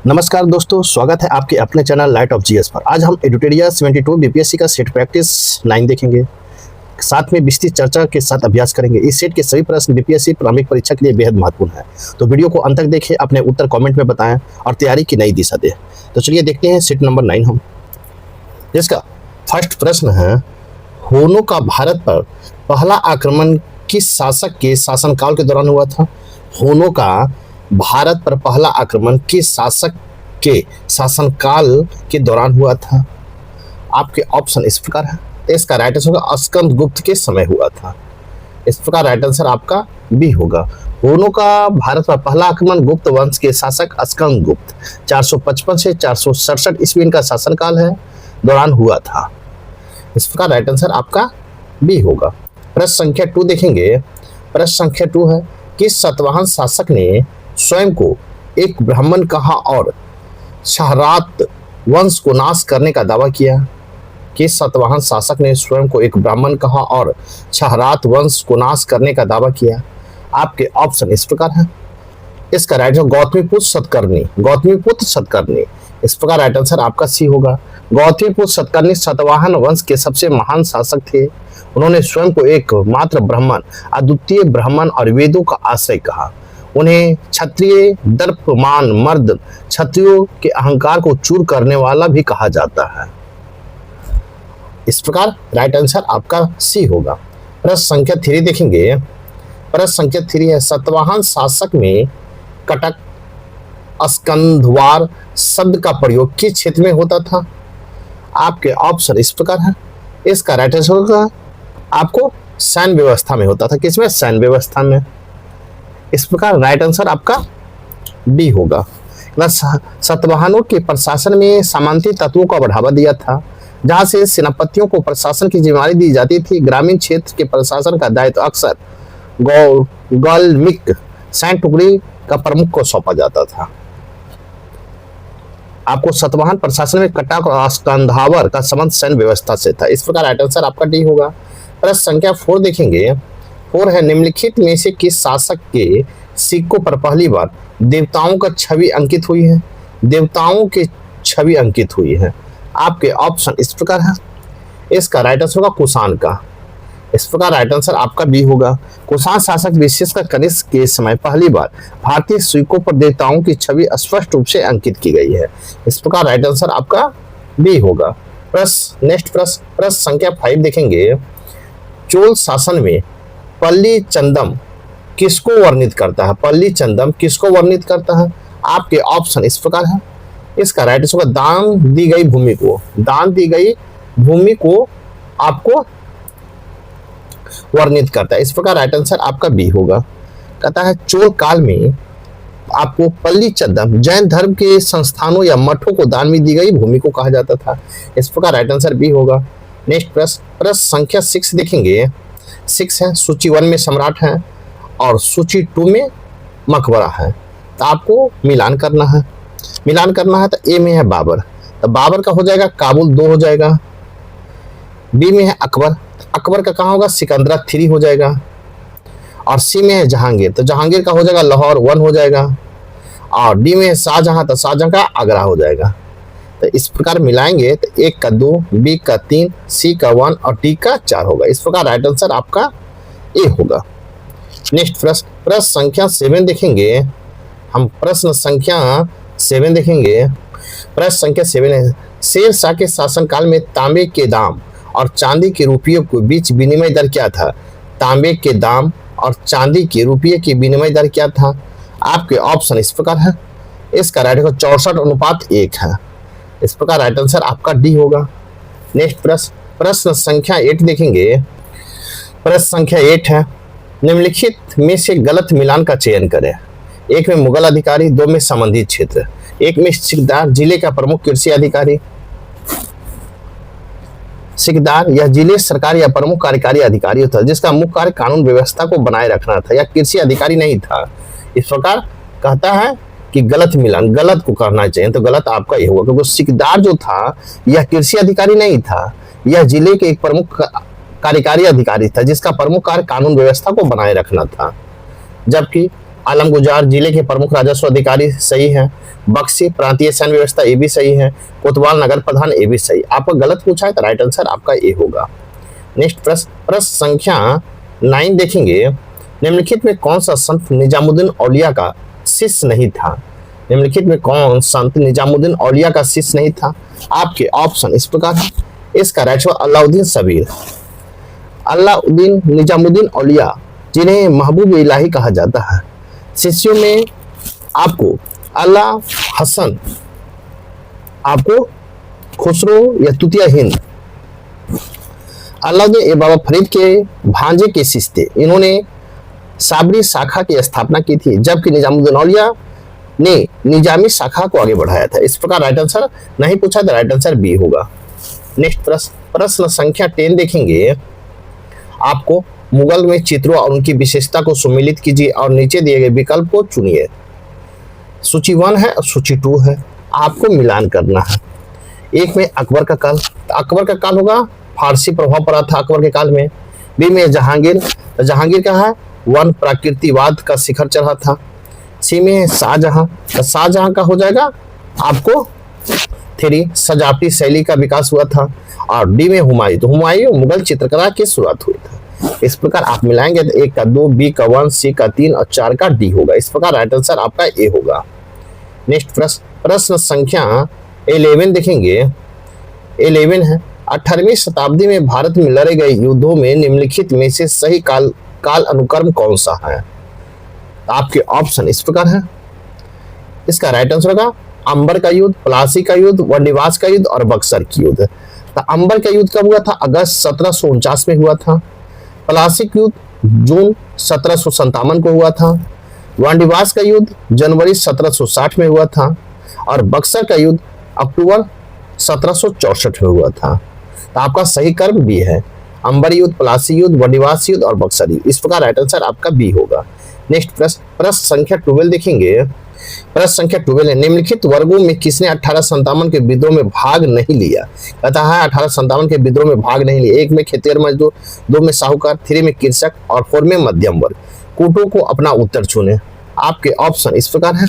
नमस्कार दोस्तों, स्वागत है आपके अपने चैनल लाइट ऑफ जीएस पर। आज हम एडुटेरिया 72 बीपीएससी का सेट प्रैक्टिस 9 देखेंगे। साथ में विस्तृत चर्चा के साथ अभ्यास करेंगे। इस सेट के सभी प्रश्न बीपीएससी प्रारंभिक परीक्षा के लिए बेहद महत्वपूर्ण है, तो वीडियो को अंत तक देखें, अपने उत्तर कमेंट में बताएं और तैयारी की नई दिशा दें। तो चलिए देखते हैं सेट नंबर 9 हम, जिसका फर्स्ट प्रश्न है, हुनों का भारत पर पहला आक्रमण किस शासक के शासनकाल के दौरान हुआ था? हुनों का भारत पर पहला आक्रमण किस शासक के शासनकाल के दौरान हुआ था? आपके ऑप्शन इस प्रकार है। इसका राइट आंसर होगा स्कंद गुप्त के समय हुआ था। इस प्रकार राइट आंसर आपका बी होगा। हुनों का भारत पर पहला आक्रमण गुप्त वंश के शासक स्कंद गुप्त 455 से 467 ईस्वी का शासनकाल है दौरान हुआ था। इस प्रकार राइट आंसर आपका बी होगा। प्रश्न संख्या 2 देखेंगे। प्रश्न संख्या 2 है, किस सातवाहन शासक ने स्वयं को एक ब्राह्मण कहा और शहरात वंश को नाश करने का दावा किया? किस सातवाहन शासक ने स्वयं को एक ब्राह्मण कहा और शहरात वंश को नाश करने का दावा किया? आपके ऑप्शन इस प्रकार है। इसका राइट आंसर गौतमीपुत्र सतकर्णी, गौतमीपुत्र सतकर्णी। इस प्रकार राइट आंसर आपका सी होगा। गौतमीपुत्र सतकर्णी सातवाहन वंश के सबसे महान शासक थे। उन्होंने स्वयं को एक मात्र ब्राह्मण, अद्वितीय ब्राह्मण और वेदों का आश्रय कहा। उन्हें क्षत्रिय दर्पमान मर्द, क्षत्रियों के अहंकार को चूर करने वाला भी कहा जाता है। इस प्रकार राइट आंसर आपका सी होगा। प्रश्न संख्या 3 देखेंगे। प्रश्न संख्या 3 है, सातवाहन शासक में कटक स्कंधवार शब्द का प्रयोग किस क्षेत्र में होता था? आपके ऑप्शन इस प्रकार है। इसका राइट आंसर होगा आपको सैन्य व्यवस्था में होता था। किसमें? सैन्य व्यवस्था में। इस प्रकार राइट आंसर आपका बी होगा। सातवाहनों के प्रशासन में सामंती तत्वों का बढ़ावा दिया था, जहां से सेनापतियों को प्रशासन की जिम्मेदारी दी जाती थी। ग्रामीण क्षेत्र के प्रशासन का दायित्व अक्सर गौलमिक सैन्य टुकड़ी का प्रमुख को सौंपा जाता था। आपको सातवाहन प्रशासन में कटक और स्कंधावर का संबंध सैन्य व्यवस्था से था। इस प्रकार राइट आंसर आपका डी होगा। प्रश्न संख्या 4 देखेंगे। 4 है, निम्नलिखित में से किस शासक के सिक्कों पर पहली बार देवताओं का छवि अंकित हुई है? देवताओं की छवि अंकित हुई है। आपके ऑप्शन इस प्रकार है। इसका राइट आंसर होगा कुषाण का। इस प्रकार राइट आंसर आपका बी होगा। कुषाण शासक विशेषकर कनिष्क के समय पहली बार भारतीय सिक्कों पर देवताओं की छवि स्पष्ट रूप से अंकित की गई है। इस प्रकार राइट आंसर आपका बी होगा। नेक्स्ट प्रश्न संख्या 5 देखेंगे। चोल शासन में पल्ली चंदम किसको वर्णित करता है? पल्ली चंदम किसको वर्णित करता है? आपके ऑप्शन इस प्रकार है। इसका राइट आंसर होगा दान दी गई भूमि को। दान दी गई भूमि को आपको वर्णित करता है। इस प्रकार राइट आंसर आपका बी होगा। कहता है चोल काल में आपको पल्ली चंदम जैन धर्म के संस्थानों या मठों को दान में दी गई भूमि को कहा जाता था। इस प्रकार राइट आंसर बी होगा। नेक्स्ट प्रश्न संख्या 6 देखेंगे। 6 है, सूची 1 में सम्राट है और सूची 2 में मकबरा है, तो आपको मिलान करना है। तो ए में है बाबर, तो बाबर का हो जाएगा काबुल 2 हो जाएगा। बी में है अकबर, अकबर का कहाँ होगा? सिकंदरा 3 हो जाएगा। और सी में है जहांगीर, तो जहांगीर का हो जाएगा लाहौर 1 हो जाएगा। और डी में है शाहजहां, तो शाहजहां का आगरा हो जाएगा। तो इस प्रकार मिलाएंगे तो 1 का 2, बी का 3, सी का 1 और डी का 4 होगा। इस प्रकार राइट आंसर आपका ए होगा। नेक्स्ट प्रश्न संख्या 7 देखेंगे। हम प्रश्न संख्या 7 देखेंगे। प्रश्न संख्या 7 है, शेर शाह के शासनकाल में तांबे के दाम और चांदी के रुपये के बीच विनिमय दर क्या था? तांबे के दाम और चांदी के रुपये की विनिमय दर क्या था? आपके ऑप्शन इस प्रकार है। इसका राइट आंसर 64:1 है। इस प्रकार राइट आंसर आपका डी होगा। नेक्स्ट प्रश्न संख्या 8 देखेंगे। प्रश्न संख्या 8 है, निम्नलिखित में से गलत मिलान का चयन करें। 1 में मुगल अधिकारी, 2 में संबंधित क्षेत्र, 1 में सिकदार जिले का प्रमुख कृषि अधिकारी। सिकदार यह जिले सरकार या प्रमुख कार्यकारी अधिकारी था, जिसका मुख्य कार्य कानून व्यवस्था को बनाए रखना था, या कृषि अधिकारी नहीं था। इस प्रकार कहता है कि गलत मिलान, गलत को करना चाहिए, तो गलत आपका ये होगा, क्योंकि सिकदार जो था यह कृषि अधिकारी नहीं था, यह जिले के एक प्रमुख कार्यकारी अधिकारी था, जिसका प्रमुख कार्य कानून व्यवस्था को बनाए रखना था। जबकि आलमगुजार जिले के प्रमुख राजस्व अधिकारी सही है। बक्सी प्रांतीय सैन्य व्यवस्था, ये भी सही है। कोतवाल नगर प्रधान, ये भी सही। आपका गलत पूछा है तो राइट आंसर आपका ए होगा। नेक्स्ट प्रश्न संख्या 9 देखेंगे। निम्नलिखित में कौन सा संत निजामुद्दीन औलिया का शिष्य नहीं था? निम्नलिखित में कौन संत निजामुद्दीन औलिया का शिष्य नहीं था? आपके ऑप्शन इस प्रकार है। इसका राइट जवाब अलाउद्दीन सबीर। अलाउद्दीन निजामुद्दीन औलिया जिन्हें महबूब इलाही कहा जाता है, शिष्यों में आपको अला हसन, आपको खुसरो या तुतिया हिंद। अलाउद्दीन ये बाबा फरीद के भांजे के शिष्य थे। इन्होंने साबरी शाखा की स्थापना की थी, जबकि निजामुद्दीन औलिया ने निजामी शाखा को आगे बढ़ाया था। इस प्रकार राइट आंसर नहीं पूछा तो राइट आंसर बी होगा। नेक्स्ट प्रश्न संख्या 10 देखेंगे। आपको मुगल में चित्रों और उनकी विशेषता को सम्मिलित कीजिए और नीचे दिए गए विकल्प को चुनिए। सूची 1 है और सूची 2 है, आपको मिलान करना है। एक में अकबर का काल, तो अकबर का काल होगा फारसी प्रभाव पड़ा था अकबर के काल में। बी में जहांगीर, तो जहांगीर का है वन प्राकृतिकवाद का शिखर चढ़ा था। सी में शाहजहां, तो शाहजहां का हो जाएगा आपको 3 सजावटी शैली का विकास हुआ था। और डी में हुमायूं, तो हुमायूं मुगल चित्रकला की शुरुआत हुई था। इस प्रकार आप मिलाएंगे तो 1 का 2, बी का 1, सी का 3 और 4 का डी होगा। इस प्रकार राइट आंसर आपका ए होगा। नेक्स्ट प्रश्न संख्या 11 देखेंगे। 11 है 18वीं शताब्दी में भारत में लड़े गए युद्धों में निम्नलिखित में से सही काल अनुक्रम कौन सा है? आपके ऑप्शन इस प्रकार है। इसका राइट आंसर होगा अंबर का युद्ध, प्लासी का युद्ध, वननिवास का युद्ध और बक्सर की युद्ध। तो अंबर का युद्ध कब हुआ था? अगस्त 1749 में हुआ था। प्लासी का युद्ध जून 1757 को हुआ था। वननिवास का युद्ध जनवरी 1760 में हुआ था। और बक्सर का युद्ध अक्टूबर 1764 में हुआ था। तो आपका सही कर्म बी है। अंबर युद्ध, प्लासी युद्ध, वननिवास युद्ध और बक्सर युद्ध। इस प्रकार राइट आंसर आपका बी होगा। नेक्स्ट प्रश्न संख्या 12 देखेंगे। प्रश्न संख्या 12 है निम्नलिखित वर्गों में किसने 1857 के विद्रोह में भाग नहीं लिया? कहता है 1857 के विद्रोह में भाग नहीं लिया। 1 में खेतिहर मजदूर, 2 में साहूकार, 3 में कृषक और 4 में मध्यम वर्ग। कूटों को अपना उत्तर चुने। आपके ऑप्शन इस प्रकार है।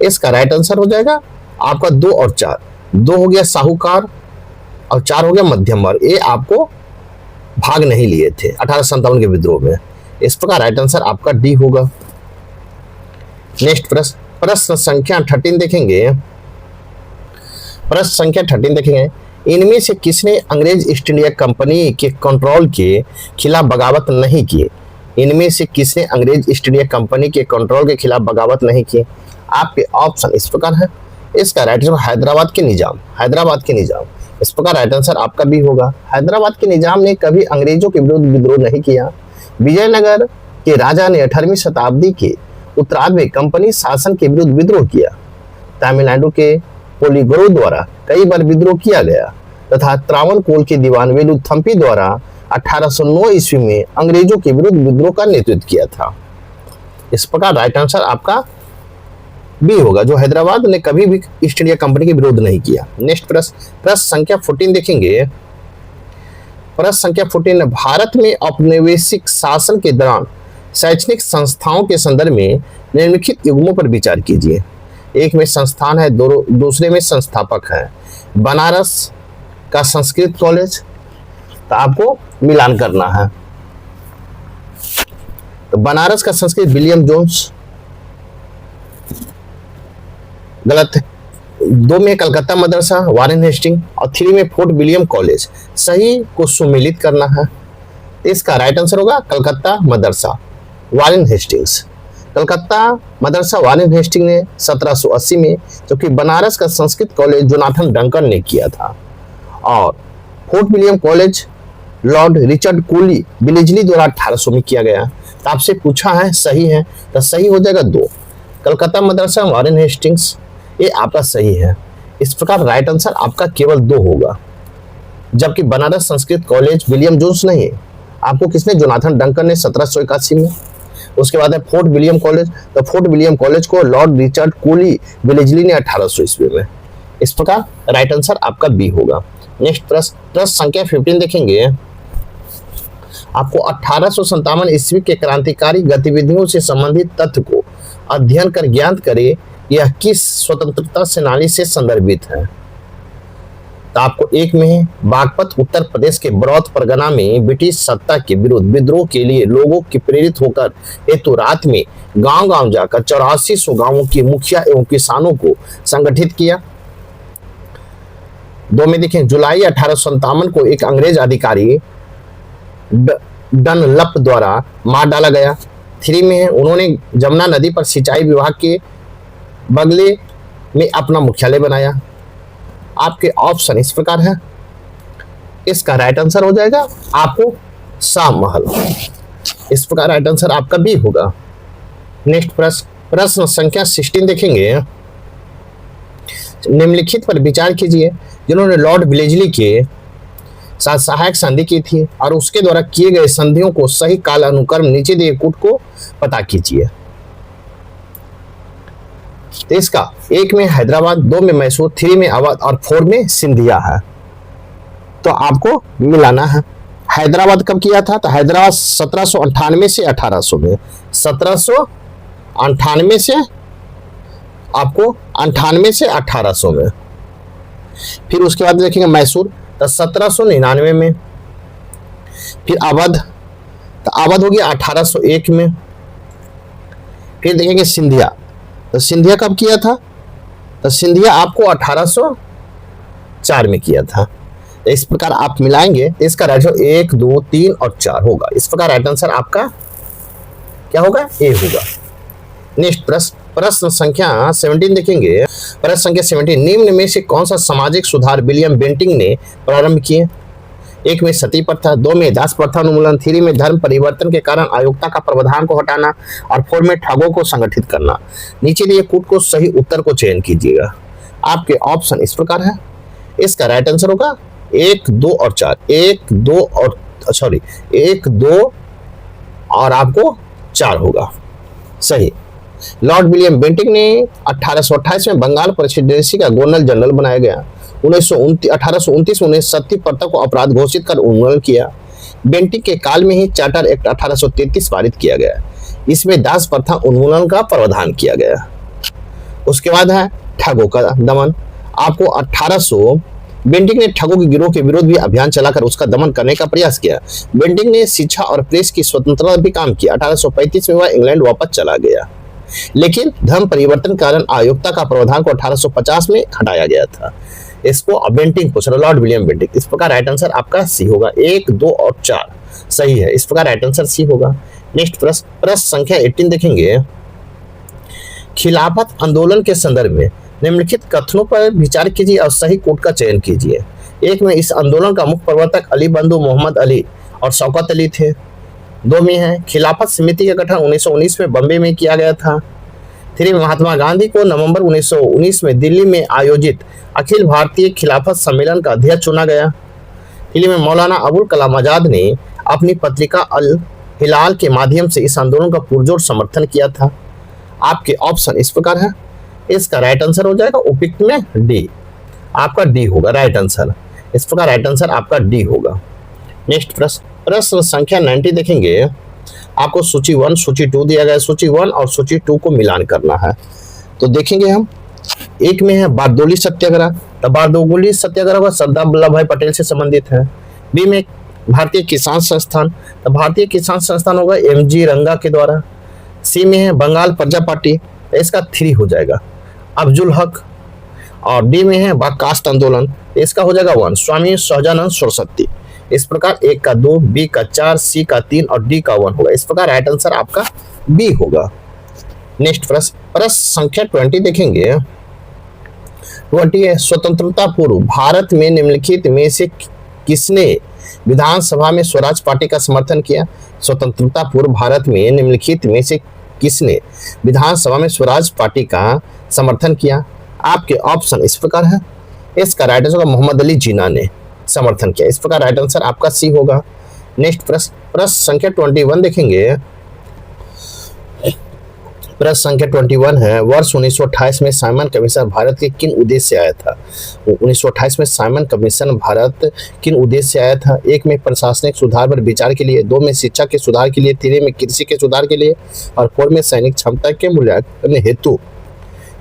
इसका राइट आंसर हो जाएगा आपका 2 और 4। 2 हो गया साहूकार और 4 हो गया मध्यम वर्ग। ये आपको भाग नहीं लिए थे 1857 के विद्रोह में। इस प्रकार राइट आंसर आपका डी होगा। नेक्स्ट प्रश्न संख्या 13 देखेंगे। प्रश्न संख्या 13 देखेंगे। इनमें से किसने अंग्रेज ईस्ट इंडिया कंपनी के कंट्रोल के खिलाफ बगावत नहीं की? इनमें से किसने अंग्रेज ईस्ट इंडिया कंपनी के कंट्रोल के खिलाफ बगावत नहीं की? आपके ऑप्शन इस प्रकार है। इसका राइट आंसर हैदराबाद के निजाम। हैदराबाद के निजाम। इस प्रकार राइट आंसर आपका भी होगा। हैदराबाद के निजाम ने कभी अंग्रेजों के विरुद्ध विद्रोह नहीं किया। विजयनगर के राजा ने 18वीं शताब्दी के उत्तरार्ध में कंपनी शासन के विरुद्ध विद्रोह किया। तमिलनाडु के पोलिगोरो द्वारा कई बार विद्रोह किया गया तथा त्रावणकोर के दीवान वेलुथम्पी द्वारा 1809 ईस्वी में अंग्रेजों के विरुद्ध विद्रोह का नेतृत्व किया था। इस प्रकार राइट आंसर आपका बी होगा, जो हैदराबाद ने कभी भी ईस्ट इंडिया कंपनी के विरोध नहीं किया। नेक्स्ट प्रश्न संख्या 14 देखेंगे। प्रश्न संख्या 14 भारत में औपनिवेशिक शासन के दौरान शैक्षणिक संस्थाओं के संदर्भ में निम्नलिखित युग्मों पर विचार कीजिए। 1 में संस्थान है, दूसरे में संस्थापक है। बनारस का संस्कृत कॉलेज, तो आपको मिलान करना है। तो बनारस का संस्कृत विलियम जोन्स गलत है। 2 में कलकत्ता मदरसा वारेन हेस्टिंग और 3 में फोर्ट विलियम कॉलेज। सही को सुमेलित करना है। इसका राइट आंसर होगा Calcutta Madrasa Warren Hastings. Calcutta Madrasa Warren Hasting ने 1780 में, जबकि बनारस का संस्कृत कॉलेज जोनाथन डंकन ने किया था। और Fort William College Lord Richard Colley Wellesley द्वारा 1800 में किया गया। तो आपसे पूछा है सही है, तो सही हो जाएगा 2। कलकत्ता मदरसा वारेन हेस्टिंग्स ये आपका सही है। इस प्रकार राइट आंसर आपका केवल 2 होगा, जबकि Banaras Sanskrit college William Jones नहीं है। आपको किसने? जोनाथन डंकन ने 1781 में। उसके बाद है फोर्ट विलियम कॉलेज, तो फोर्ट विलियम कॉलेज को लॉर्ड रिचर्ड कूली बिलिजली ने 1800 ईस्वी में। इस प्रकार राइट आंसर आपका बी होगा। नेक्स्ट प्रश्न संख्या 15 देखेंगे। आपको 1857 ईस्वी के क्रांतिकारी गतिविधियों से संबंधित तथ्य को अध्ययन कर ज्ञात करे यह किस स्वतंत्रता सेनानी से संदर्भित है। तो आपको एक में है बागपत उत्तर प्रदेश के बड़ौत परगना में ब्रिटिश सत्ता के विरुद्ध विद्रोह के लिए लोगों की प्रेरित होकर हेतु रात में गांव-गांव जाकर 8400 गांवों के मुखिया एवं किसानों को संगठित किया। 2 में देखें जुलाई 1857 को एक अंग्रेज अधिकारी डनलप द्वारा मार डाला गया। 3 में है उन्होंने जमुना नदी पर सिंचाई विभाग के बगले में अपना मुख्यालय बनाया। आपके ऑप्शन इस प्रकार है, इसका राइट आंसर हो जाएगा आपको शाह महल। इस प्रकार राइट आंसर आपका बी होगा। नेक्स्ट प्रश्न संख्या 16 देखेंगे। निम्नलिखित पर विचार कीजिए जिन्होंने लॉर्ड विलेजली के साथ सहायक संधि की थी और उसके द्वारा किए गए संधियों को सही काल अनुक्रम नीचे दिए कूट को पता कीजिए। तो इसका 1 में हैदराबाद, 2 में मैसूर, 3 में अवध और 4 में सिंधिया है। तो आपको मिलाना है। हैदराबाद कब किया था? तो हैदराबाद 1798 से 1800 में, 1798 से आपको 98 से 1800 में। फिर उसके बाद देखेंगे मैसूर तो 1799 में। फिर अवध, तो अवध हो गया 1801 में। फिर देखेंगे सिंधिया, तो सिंधिया कब किया था? तो सिंधिया आपको 1804 में किया था। इस प्रकार आप मिलाएंगे तो इसका राइट 1, 2, 3 और 4 होगा। इस प्रकार राइट आंसर आपका क्या होगा? ए होगा। नेक्स्ट प्रश्न संख्या 17 देखेंगे। प्रश्न संख्या 17, निम्न में से कौन सा सामाजिक सुधार विलियम बेंटिंक ने प्रारंभ किए? 1 में सती प्रथा, 2 में दास प्रथा उन्मूलन, 3 में धर्म परिवर्तन के कारण अयोग्यता का प्रावधान को हटाना और 4 में ठगों को संगठित करना। नीचे दिए कूट को सही उत्तर को चयन कीजिएगा। आपके ऑप्शन इस प्रकार है, इसका राइट आंसर होगा 1, 2 और 4। 1, 2 और आपको 4 होगा सही। लॉर्ड विलियम बेंटिंक ने 1828 में बंगाल प्रेसिडेंसी का गवर्नर जनरल बनाया गया। 1829 में उन्हें सती प्रथा को अपराध घोषित कर उन्मूलन किया। बेंटिंक के काल में ही चार्टर एक्ट 1833 पारित किया गया। इसमें दास प्रथा उन्मूलन का प्रावधान किया गया। उसके बाद है ठगों का दमन। आपको बेंटिंक ने ठगों के गिरोह के विरुद्ध भी अभियान चलाकर उसका दमन करने का प्रयास किया। बेंटिंक ने शिक्षा और प्रेस की स्वतंत्रता भी काम किया। 1835 में वह इंग्लैंड वापस चला गया, लेकिन धर्म परिवर्तन कारण अयोग्यता का प्रावधान को 1850 में हटाया गया था। इसको बेंटिंक पूछ रहा, लॉर्ड विलियम बेंटिंक। इस प्रकार राइट आंसर आपका सी होगा। 1, 2 और 4 सही है। इस प्रकार राइट आंसर सी होगा। नेक्स्ट प्रश्न संख्या 18 देखेंगे। खिलाफत आंदोलन के संदर्भ में निम्नलिखित कथनों पर विचार कीजिए और सही कोट का चयन कीजिए। 1 में इस आंदोलन का मुख्य प्रवर्तक अली बंधु मोहम्मद अली और शौकत अली थे। 2 में है खिलाफत समिति का गठन 1919 में बम्बई में किया गया था। 3 में महात्मा गांधी को नवंबर 1919 में दिल्ली में आयोजित अखिल भारतीय खिलाफत सम्मेलन का अध्यक्ष चुना गया। 3 में मौलाना अबुल कलाम आजाद ने अपनी पत्रिका अल हिलाल के माध्यम से इस आंदोलन का पुरजोर समर्थन किया था। आपके ऑप्शन इस प्रकार है, इसका राइट आंसर हो जाएगा उपयुक्त में डी। आपका डी होगा राइट आंसर। इस प्रकार राइट आंसर आपका डी होगा। नेक्स्ट प्रश्न संख्या 90 देखेंगे। आपको सूची 1 सूची 2 दिया गया है। सूची 1 और सूची 2 को मिलान करना है। तो देखेंगे हम 1 में है बारदोली सत्याग्रह। तो बारदोली सत्याग्रह सरदार वल्लभ भाई पटेल से संबंधित है। बी में भारतीय किसान संस्थान। तो भारतीय किसान संस्थान होगा MG रंगा के द्वारा। सी में है बंगाल प्रजा पार्टी, इसका 3 हो जाएगा अफजुल हक। और डी में है कास्ट आंदोलन, इसका हो जाएगा 1 स्वामी सहजानंद सरस्वती। इस प्रकार 1 का 2, बी का 4, सी का 3 और डी का 1 होगा। इस प्रकार राइट आंसर आपका बी होगा। नेक्स्ट प्रश्न संख्या 20 देखेंगे। 20 है स्वतंत्रता पूर्व भारत में निम्नलिखित में से किसने विधानसभा में स्वराज पार्टी का समर्थन किया? स्वतंत्रता पूर्व भारत में निम्नलिखित में से किसने विधानसभा में स्वराज पार्टी का समर्थन किया? आपके ऑप्शन इस प्रकार है, इसका राइट आंसर मोहम्मद अली जिन्ना ने समर्थन किया। इस प्रकार राइट आंसर आपका सी होगा। नेक्स्ट प्रश्न संख्या 21 देखेंगे। प्रश्न संख्या 21 है, वर्ष 1928 में साइमन कमीशन भारत के किन उद्देश्य से आया था? 1928 में साइमन कमीशन भारत किन उद्देश्य से आया था? एक में प्रशासनिक सुधार पर विचार के लिए, दो में शिक्षा के सुधार के लिए, तीन में कृषि के सुधार के लिए और फोर में सैनिक क्षमता के मूल्यांकन हेतु।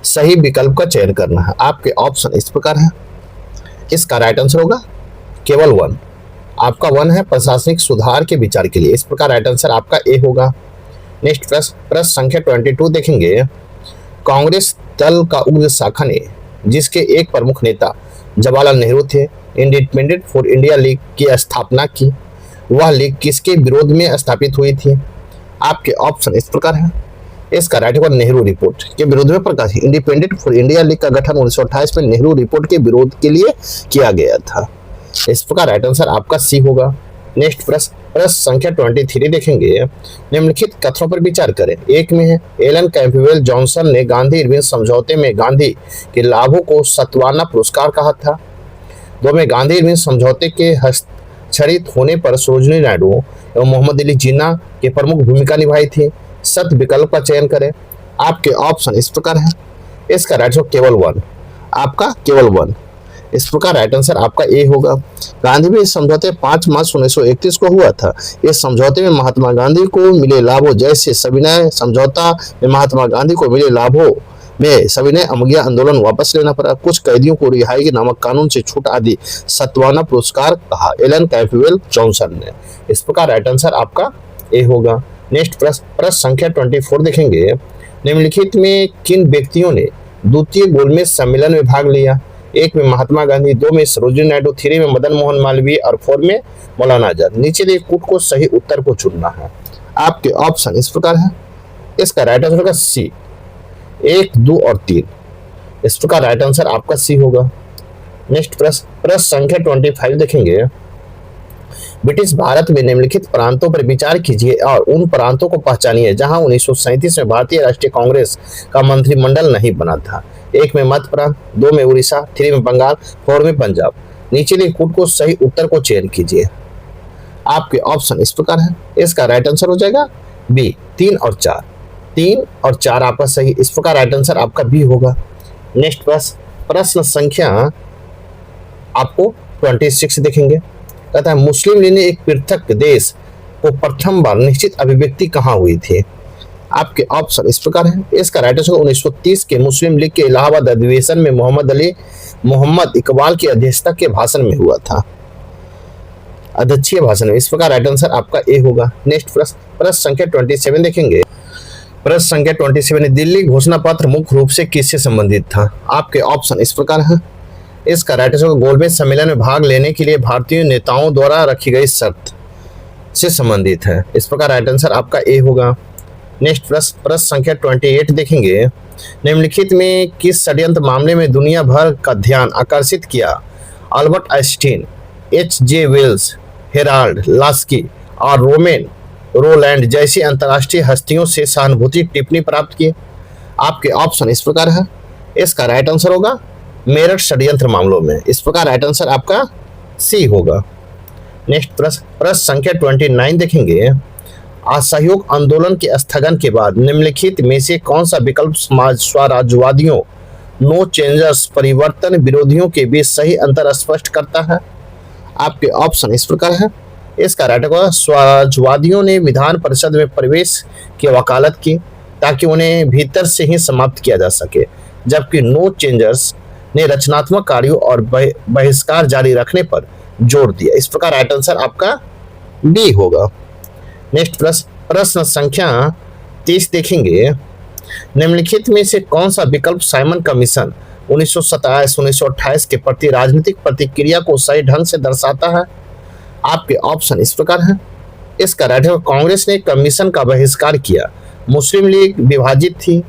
सही विकल्प का चयन करना है। आपके ऑप्शन इस प्रकार है। इसका राइट आंसर होगा केवल 1। आपका 1 है प्रशासनिक सुधार के विचार के लिए। इस प्रकार राइट आंसर आपका ए होगा। नेक्स्ट प्रश्न संख्या 22 देखेंगे। कांग्रेस दल का उग्र शाखा ने, जिसके एक प्रमुख नेता जवाहरलाल नेहरू थे, इंडिपेंडेंट फॉर इंडिया लीग की स्थापना की। वह लीग किसके विरोध में स्थापित हुई थी? आपके ऑप्शन इस प्रकार है। इसका राइट होगा नेहरू रिपोर्ट के विरोध में प्रकाशित। इंडिपेंडेंट फॉर इंडिया लीग का गठन 1928 में नेहरू रिपोर्ट के विरोध के लिए किया गया था। इस प्रकार राइट आंसर आपका सी होगा। नेक्स्ट प्रश्न संख्या 23 देखेंगे। निम्नलिखित कथनों पर विचार करें। एक में है, एलन कैंपबेल जॉनसन ने गांधी इरविन समझौते में गांधी के लाभों को सत्वाना पुरस्कार कहा था। दो में, गांधी इरविन समझौते के हस्ताक्षरित होने पर सरोजिनी नायडू एवं मोहम्मद अली जिन्ना के प्रमुख भूमिका निभाई थी। सत्य विकल्प का चयन करें। आपके ऑप्शन इस प्रकार है। इसका राइट आंसर केवल 1। आपका केवल 1। इस प्रकार राइट आंसर आपका ए होगा। गांधी में इस समझौते 5 मार्च 1931 को हुआ था। इस समझौते में महात्मा गांधी को मिले लाभों जैसे सविनय समझौता में महात्मा गांधी को मिले लाभों में सविनय अवज्ञा आंदोलन वापस लेना पड़ा, कुछ कैदियों को रिहाई के नामक कानून से छूट आदि सत्वाना पुरस्कार कहा एलन कैंपबेल जॉनसन ने। इस प्रकार राइट आंसर आपका ए होगा। नेक्स्ट प्रश्न संख्या 24 देखेंगे। निम्नलिखित में किन व्यक्तियों ने द्वितीय गोलमेज सम्मेलन में भाग लिया? एक में महात्मा गांधी, दो में सरोजिनी नायडू, 3 में मदन मोहन मालवीय और 4 में मौलाना आजाद। नीचे दिए कूट को सही उत्तर को चुनना है। आपके ऑप्शन इस प्रकार है। इसका राइट आंसर होगा सी, 1, 2 और 3। इस प्रकार राइट आंसर आपका सी होगा। नेक्स्ट प्रश्न संख्या 25 देखेंगे। ब्रिटिश भारत में निम्नलिखित प्रांतों पर विचार कीजिए और उन प्रांतों को पहचानिए जहां 1937 में भारतीय राष्ट्रीय कांग्रेस का मंत्रिमंडल नहीं बना था। 1 में मध्य प्रांत, 2 में उड़ीसा, 3 में बंगाल, 4 में पंजाब। नीचे लिखे कूट को सही उत्तर को चयन कीजिए। आपके ऑप्शन इस प्रकार है। इसका राइट आंसर हो जाएगा बी, 3 और 4। 3 और 4 आपका सही। इस प्रकार राइट आंसर आपका बी होगा। नेक्स्ट प्रश्न संख्या आपको 26 देखेंगे। कहता है, मुस्लिम लीग ने एक पृथक देश को प्रथम बार निश्चित अभिव्यक्ति कहाँ हुई थी? आपके ऑप्शन इस प्रकार है। इसका राइट आंसर 1930 के मुस्लिम लीग के इलाहाबाद अधिवेशन में मोहम्मद इकबाल की अध्यक्षता के भाषण में हुआ था, अध्यक्षीय भाषण में। इस प्रकार राइट आंसर आपका ए होगा। नेक्स्ट प्रश्न संख्या 27 देखेंगे। प्रश्न संख्या 27, दिल्ली घोषणा पत्र मुख्य रूप से किससे संबंधित था? आपके ऑप्शन इस प्रकार है। इसका राइट आंसर गोलमेज सम्मेलन में भाग लेने के लिए भारतीय नेताओं द्वारा रखी गई शर्त से संबंधित है। इस प्रकार राइट आंसर आपका ए होगा। नेक्स्ट प्रश्न संख्या 28 देखेंगे। निम्नलिखित में किस षड्यंत्र मामले में दुनिया भर का ध्यान आकर्षित किया? Albert Einstein, H.G. Wells, Harold Laski और रोमेन रोलैंड जैसी अंतर्राष्ट्रीय हस्तियों से सहानुभूति टिप्पणी प्राप्त की। आपके ऑप्शन इस प्रकार है। इसका राइट आंसर होगा मेरठ षड्यंत्र मामलों में। इस प्रकार राइट आंसर आपका सी होगा। नेक्स्ट प्रश्न संख्या 29 देखेंगे। असहयोग आंदोलन के स्थगन के बाद निम्नलिखित में से कौन सा विकल्प समाज स्वराज्यवादियों नो चेंजर्स परिवर्तन विरोधियों के बीच सही अंतर स्पष्ट करता है? आपके ऑप्शन इस प्रकार है। इसका राइट होगा स्वराज्यवादियों ने विधान परिषद में प्रवेश की वकालत की ताकि उन्हें भीतर से ही समाप्त किया जा सके, जबकि नो चेंजर्स ने रचनात्मक कार्यों और बहिष्कार जारी रखने पर जोर दिया। इस प्रकार राइट आंसर आपका डी होगा। नेक्स्ट प्रश्न संख्या 30 देखेंगे। निम्नलिखित में से कौन सा विकल्प साइमन कमीशन 1927-1928 के प्रति राजनीतिक प्रतिक्रिया को सही ढंग से दर्शाता है? आपके ऑप्शन इस प्रकार है। इसका राइट है कांग्रेस ने कमीशन का बहिष्कार किया, मुस्लिम लीग विभाजित थी,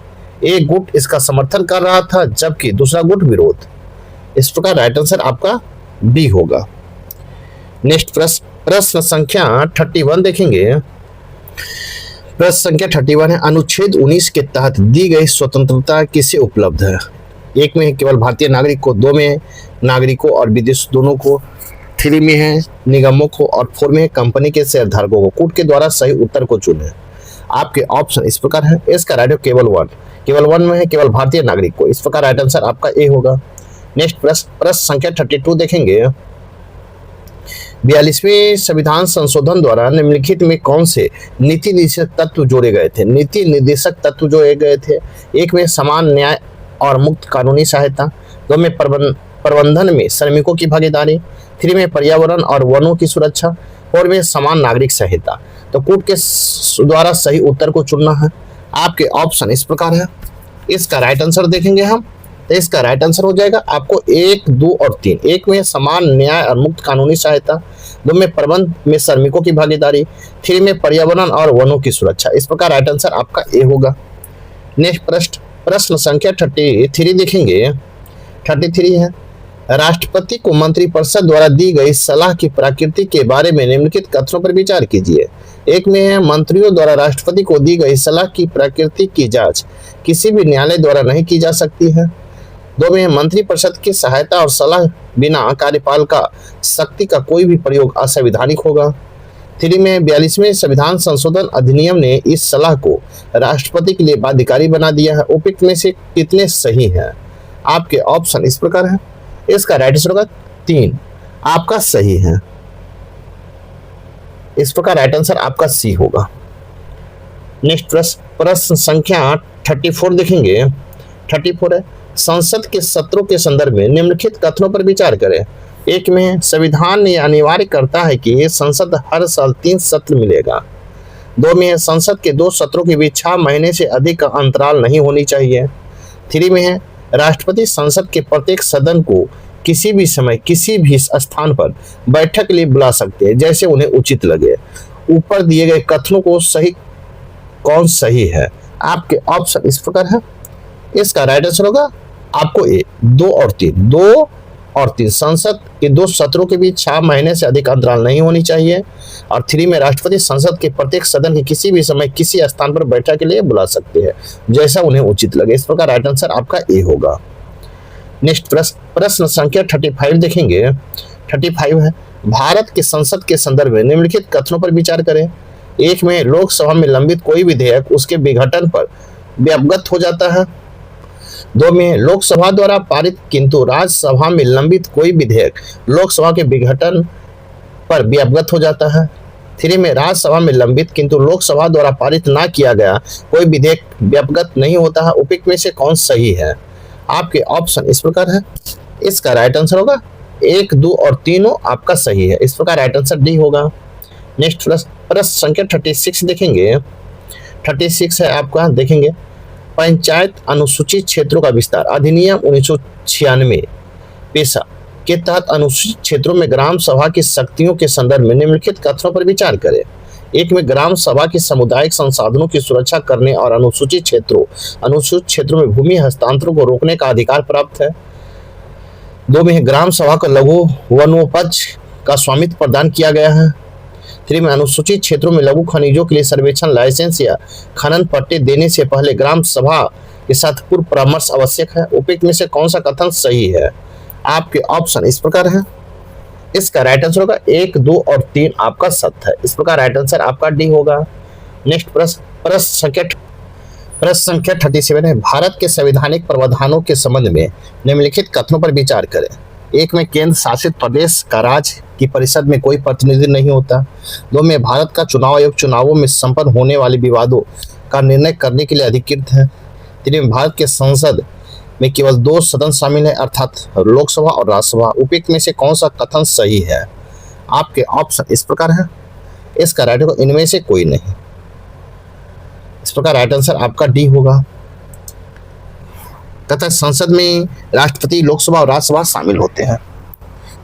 एक गुट इसका समर्थन कर रहा था जबकि दूसरा गुट विरोध। इस प्रकार राइट आंसर आपका बी होगा। नेक्स्ट प्रश्न संख्या 31 देखेंगे। प्रश्न संख्या 31 है, अनुच्छेद 19 के तहत दी गई स्वतंत्रता किसे उपलब्ध है? 1 में केवल भारतीय नागरिक को, 2 में नागरिकों और विदेश दोनों को, 3 में है निगमों को और 4 में कंपनी के शेयरधारकों को। कूट के द्वारा सही उत्तर को चुने। आपके ऑप्शन इस प्रकार है। इसका राइट केवल वन में है, केवल भारतीय नागरिक को। इस प्रकार राइट आंसर आपका ए होगा। नेक्स्ट प्रश्न संख्या 32 देखेंगे। 42वें संविधान संशोधन द्वारा निम्नलिखित में कौन से नीति निर्देशक तत्व जोड़े गए थे? नीति निर्देशक तत्व जोड़े गए थे। एक में समान न्याय और मुक्त कानूनी सहायता, दो में प्रबंधन में श्रमिकों की भागीदारी, 3 में पर्यावरण और वनों की सुरक्षा, 4 में समान नागरिक संहिता। तो कोर्ट के द्वारा सही उत्तर को चुनना है। आपके ऑप्शन इस प्रकार है। इसका राइट आंसर देखेंगे हम, तो इसका राइट आंसर हो जाएगा आपको 1, 2 और 3। 1 में समान न्याय और मुक्त कानूनी सहायता, 2 में प्रबंध में श्रमिकों की भागीदारी, 3 में पर्यावरण और वनों की सुरक्षा। इस प्रकार राइट आंसर आपका ए होगा। नेक्स्ट प्रश्न संख्या 33 देखेंगे। 33 है, राष्ट्रपति को मंत्रिपरिषद द्वारा दी गई सलाह की प्रकृति के बारे में निम्नलिखित कथनों पर विचार कीजिए। एक में है, मंत्रियों द्वारा राष्ट्रपति को दी गई सलाह की प्रकृति की जांच किसी भी न्यायालय द्वारा नहीं की जा सकती है। 2 में है, मंत्रिपरिषद की सहायता और सलाह बिना कार्यपालिका शक्ति का कोई भी प्रयोग असंवैधानिक होगा। 3 में 42वें संविधान संशोधन अधिनियम ने इस सलाह को राष्ट्रपति के लिए बाध्यकारी बना दिया है। उपयुक्त में से कितने सही हैं? आपके ऑप्शन इस प्रकार है। इसका राइट आंसर होगा 3, आपका सही है। इस प्रकार राइट आंसर आपका सी होगा। नेक्स्ट प्रश्न संख्या 34 देखेंगे। 34 है, संसद के सत्रों के संदर्भ में निम्नलिखित कथनों पर विचार करें। एक में संविधान ये अनिवार्य करता है कि संसद हर साल 3 सत्र मिलेगा। 2 में है, संसद के 2 सत्रों के बीच 6 महीने से अधिक का अंतराल नहीं होनी चाहिए। 3 में है, राष्ट्रपति संसद के प्रत्येक सदन को किसी भी समय किसी भी स्थान पर बैठक के लिए बुला सकते हैं जैसे उन्हें उचित लगे। ऊपर दिए गए कथनों को कौन सही है? आपके ऑप्शन इस प्रकार है। इसका राइट आंसर होगा आपको ए, 2 और 3। 2 और 3, संसद के 2 सत्रों के बीच 6 महीने से अधिक अंतराल नहीं होनी चाहिए। और 3 में राष्ट्रपति संसद के प्रत्येक सदन के किसी भी समय किसी स्थान पर बैठक के लिए बुला सकते हैं जैसा उन्हें उचित लगे। इस प्रकार राइट आंसर आपका ए होगा। नेक्स्ट प्रश्न संख्या 35 देखेंगे। 35 है, भारत के संसद के संदर्भ में निम्नलिखित कथनों पर विचार करें। एक में लोकसभा में लंबित कोई विधेयक उसके विघटन पर व्यापगत हो जाता है। 2 में लोकसभा द्वारा पारित किंतु राज्यसभा में लंबित कोई विधेयक लोकसभा के विघटन पर व्यापगत हो जाता है। 3 में राज्यसभा में लंबित किंतु लोकसभा द्वारा पारित ना किया गया कोई विधेयक व्यापगत नहीं होता है। उपयुक्त में से कौन सही है? आपके ऑप्शन इस प्रकार है। इसका राइट आंसर होगा 1, 2 और 3 आपका सही है। इस प्रकार राइट आंसर डी होगा। नेक्स्ट प्रश्न संख्या 36 देखेंगे। 36 है आपका, देखेंगे पंचायत अनुसूचित क्षेत्रों का विस्तार अधिनियम 1996 पेशा के तहत अनुसूचित क्षेत्रों में ग्राम सभा की शक्तियों के संदर्भ में निम्नलिखित कथनों पर विचार करें। एक में ग्राम सभा की सामुदायिक संसाधनों की सुरक्षा करने और अनुसूचित क्षेत्रों में भूमि हस्तांतरण को रोकने का अधिकार प्राप्त है। 2 में ग्राम सभा को लघु वनोपज का स्वामित्व प्रदान किया गया है। 3 में अनुसूचित क्षेत्रों में लघु खनिजों के लिए सर्वेक्षण लाइसेंस या खनन पट्टे देने से पहले ग्राम सभा के साथ पूर्व परामर्श आवश्यक है। उपयुक्त में से कौन सा कथन सही है? आपके ऑप्शन इस प्रकार है। इसका राइट आंसर होगा 1, 2 और 3 आपका सत्य है। इस प्रकार राइट आंसर आपका डी होगा। नेक्स्ट प्रश्न संख्या 37 है, भारत के संवैधानिक प्रावधानों के संबंध में निम्नलिखित कथनों पर विचार करें। एक में केंद्र शासित प्रदेश का राज्य की परिषद में कोई प्रतिनिधि नहीं होता। 2 में भारत का चुनाव आयोग चुनावों में संपन्न होने वाले विवादों का निर्णय करने के लिए अधिकृत है। 3 में भारत के संसद में केवल 2 सदन शामिल है अर्थात लोकसभा और राज्यसभा। उपयुक्त में से कौन सा कथन सही है? आपके ऑप्शन इस प्रकार है। इसका राइट होगा इनमें से कोई नहीं। इस प्रकार राइट आंसर आपका डी होगा। तथा संसद में राष्ट्रपति, लोकसभा और राज्यसभा शामिल होते हैं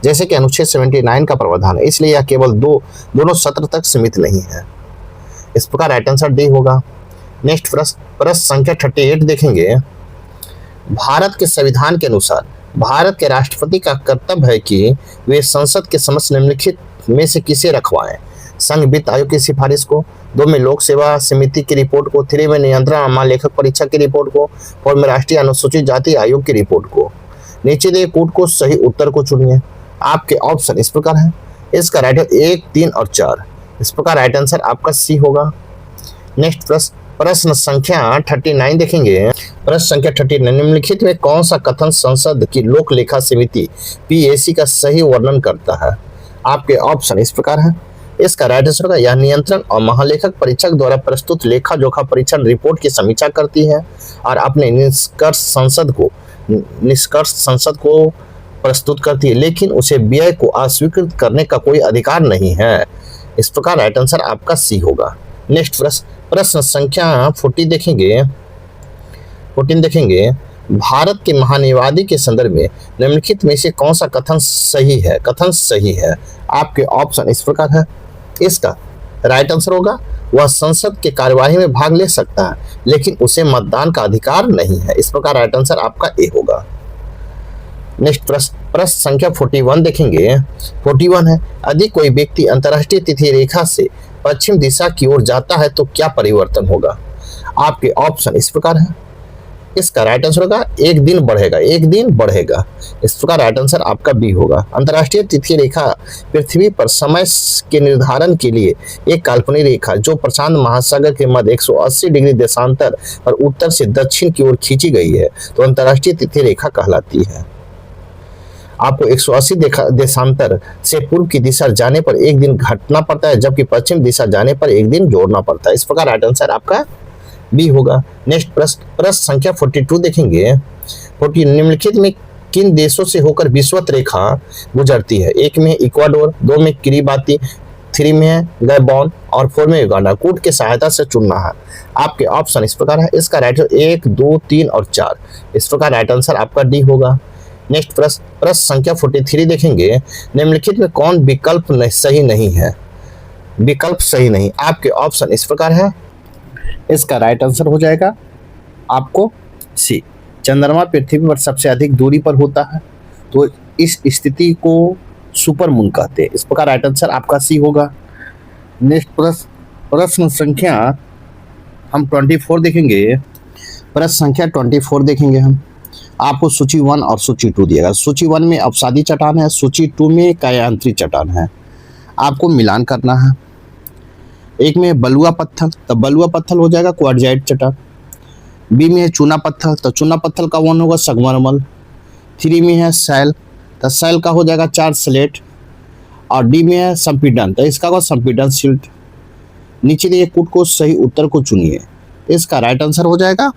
जैसे कि अनुच्छेद 79 का प्रावधान है, इसलिए यह केवल दोनों सत्र तक सीमित नहीं है। इस प्रकार राइट आंसर डी होगा। नेक्स्ट प्रश्न संख्या 38 देखेंगे। भारत के संविधान के अनुसार भारत के राष्ट्रपति का कर्तव्य है कि वे संसद के समक्ष निम्नलिखित में से किसे रखवाएं। संघ वित्त आयोग की सिफारिश को, 2 में लोक सेवा समिति की रिपोर्ट को, 3 में नियंत्रण महालेखक परीक्षा की रिपोर्ट को, 4 में राष्ट्रीय अनुसूचित जाति आयोग की रिपोर्ट को। नीचे दिए कोड को सही उत्तर को चुनिए। आपके ऑप्शन इस प्रकार है। इसका राइट है 1, 3 और 4। इस प्रकार राइट आंसर आपका सी होगा। नेक्स्ट प्रश्न संख्या 39 देखेंगे। प्रश्न संख्या 39, निम्नलिखित में कौन सा कथन संसद की लोक लेखा समिति पीएसी का सही वर्णन करता है? आपके ऑप्शन इस प्रकार है। इसका राइट आंसर होगा यह नियंत्रण और महालेखक परीक्षक द्वारा प्रस्तुत लेखा जोखा परीक्षण रिपोर्ट की समीक्षा करती है और अपने निष्कर्ष संसद को प्रस्तुत करती है, लेकिन उसे व्यय को अस्वीकृत करने का कोई अधिकार नहीं है। इस प्रकार राइट आंसर आपका सी होगा। नेक्स्ट प्रश्न संख्या 14 देखेंगे। भारत के महान्यायवादी के संदर्भ में निम्नलिखित में से कौन सा कथन सही है? आपके ऑप्शन इस प्रकार है। इसका राइट आंसर होगा वह संसद के कार्यवाही में भाग ले सकता है, लेकिन उसे मतदान का अधिकार नहीं है। इस प्रकार राइट आंसर आपका ए होगा। नेक्स्ट प्रश्न संख्या 41 देखेंगे। 41 है, यदि कोई व्यक्ति अंतर्राष्ट्रीय तिथि रेखा से पश्चिम दिशा की ओर जाता है तो क्या परिवर्तन होगा? आपके ऑप्शन इस प्रकार है। इसका राइट आंसर होगा एक दिन बढ़ेगा। इस प्रकार राइट आंसर आपका बी होगा। अंतर्राष्ट्रीय तिथि रेखा पृथ्वी पर समय के निर्धारण के लिए एक काल्पनिक रेखा जो प्रशांत महासागर के मध्य 180 डिग्री देशांतर और उत्तर से दक्षिण की ओर खींची गई है, तो अंतर्राष्ट्रीय तिथि रेखा कहलाती है। आपको 180 देशांतर से पूर्व की दिशा जाने पर एक दिन घटना पड़ता है, जबकि पश्चिम दिशा जाने पर एक दिन जोड़ना पड़ता है। इस प्रकार राइट आंसर आपका बी होगा। नेक्स्ट प्रश्न संख्या 42 देखेंगे। 40, निम्नलिखित में किन देशों से होकर विषुवत रेखा गुजरती है? 1 में इक्वाडोर, 2 में किरिबाती, 3 में है गैबोन और 4 में युगांडा। कोड के सहायता से चुनना है। आपके ऑप्शन इस प्रकार है। इसका राइट 1, 2, 3 और 4। इस प्रकार राइट आंसर आपका डी होगा। नेक्स्ट प्रश्न संख्या 43 देखेंगे। निम्नलिखित में कौन विकल्प सही नहीं है? आपके ऑप्शन इस प्रकार है। इसका राइट आंसर हो जाएगा आपको सी। चंद्रमा पृथ्वी पर सबसे अधिक दूरी पर होता है, तो इस स्थिति को सुपर मून कहते हैं। इस प्रकार राइट आंसर आपका सी होगा। नेक्स्ट प्रश्न संख्या हम 24 देखेंगे। प्रश्न संख्या 24 देखेंगे हम। आपको सूची 1 और सूची 2 दिएगा। सूची 1 में अवसादी चट्टान है, सूची 2 में कायांतरी चट्टान है। आपको मिलान करना है। 1 में बलुआ पत्थर, तो बलुआ पत्थर हो जाएगा क्वार्टजाइट चट्टान। बी में है चूना पत्थर, तो चूना पत्थर का 1 होगा संगमरमर। 3 में है सैल, तो सैल का हो जाएगा 4 स्लेट। और डी में है संपीडन, तो इसका होगा संपीडन सिल्ट। नीचे दिए कूट को सही उत्तर को चुनिए। इसका राइट आंसर हो जाएगा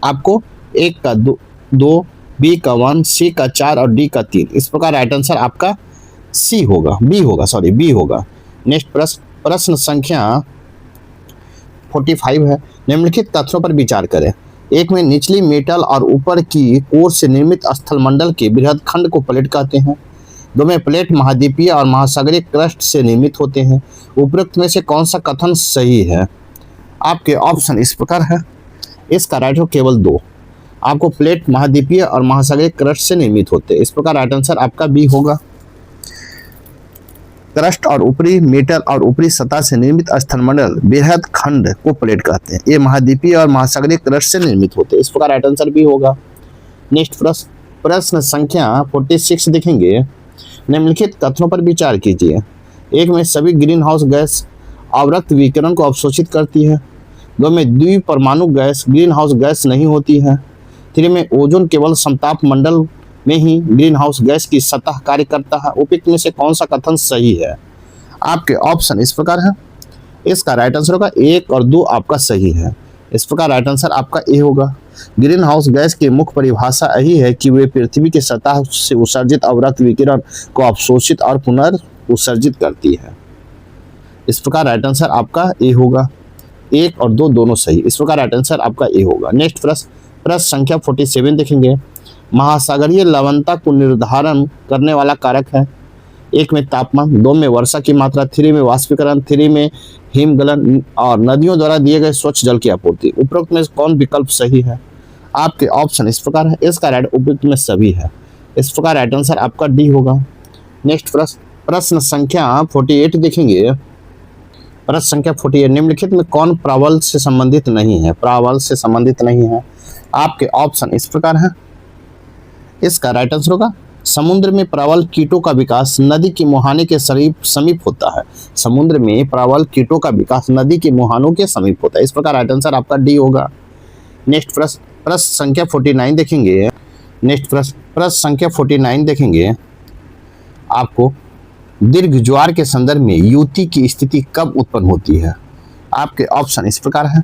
आपको 1 का 2, बी का 1, सी का 4 और डी का 3। इस प्रकार राइट आंसर आपका सी होगा, बी होगा। नेक्स्ट प्रश्न संख्या 45 है। निम्नलिखित तथ्यों पर विचार करें। 1 में निचली मेटल और ऊपर की कोर से निर्मित स्थलमंडल के बृहद खंड को प्लेट कहते हैं। 2 में प्लेट महाद्वीपीय और महासागरीय क्रस्ट से निर्मित होते हैं। उपरोक्त में से कौन सा कथन सही है? आपके ऑप्शन इस प्रकार है। इसका राइट हो केवल 2। आपको प्लेट महाद्वीपीय और महासागरीय क्रस्ट से निर्मित होते हैं। इस प्रकार राइट आंसर आपका बी होगा। क्रस्ट और ऊपरी मेटल और ऊपरी सतह से निर्मित स्थलमंडल बृहद खंड को प्लेट कहते हैं। ये महाद्वीपीय और महासागरीय क्रस्ट से निर्मित होते हैं। इस प्रकार राइट आंसर बी होगा। नेक्स्ट प्रश्न संख्या 46 देखेंगे। निम्नलिखित कथनों पर विचार कीजिए। 1 में सभी ग्रीन हाउस गैस अवरक्त विकिरण को अवशोषित करती है। 2 में द्विपरमाणु गैस ग्रीन हाउस गैस नहीं होती है। 3 में ओजोन केवल समताप मंडल में ही ग्रीन हाउस गैस की सतह कार्य करता है। उपयुक्त में से कौन सा कथन सही है? आपके ऑप्शन इस प्रकार है। इसका राइट आंसर होगा 1 और 2 आपका सही है। इस प्रकार राइट आंसर आपका ए होगा। ग्रीन हाउस गैस की मुख्य परिभाषा यही है कि वे पृथ्वी की सतह से उत्सर्जित अवरक्त विकिरण को अवशोषित और पुनर्उत्सर्जित करती है। इस प्रकार राइट आंसर आपका ए होगा। 1 और 2 दोनों सही। इस प्रकार राइट आंसर आपका ए होगा। नेक्स्ट प्रश्न संख्या 47 देखेंगे। महासागरीय लवणता को निर्धारण करने वाला कारक है। 1 में तापमान, 2 में वर्षा की मात्रा, 3 में वाष्पीकरण, 3 में हिमगलन और नदियों द्वारा दिए गए स्वच्छ जल की आपूर्ति। उपरोक्त में कौन विकल्प सही है? आपके ऑप्शन इस प्रकार है। इसका राइट उपयुक्त में सभी है। इस प्रकार राइट आंसर आपका डी होगा। नेक्स्ट प्रश्न संख्या 48 देखेंगे। प्रश्न संख्या 48, निम्नलिखित में कौन प्रावल से संबंधित नहीं है? आपके ऑप्शन इस प्रकार है। इसका राइट आंसर होगा समुद्र में प्रबल कीटों का विकास नदी के मुहाने के समीप होता है। समुद्र में प्रबल कीटों का विकास नदी के मुहानों के समीप होता है। इस प्रकार राइट आंसर आपका डी होगा। नेक्स्ट प्रश्न संख्या 49 देखेंगे। नेक्स्ट प्रश्न संख्या 49 देखेंगे। आपको दीर्घ ज्वार के संदर्भ में युति की स्थिति कब उत्पन्न होती है? आपके ऑप्शन इस प्रकार है।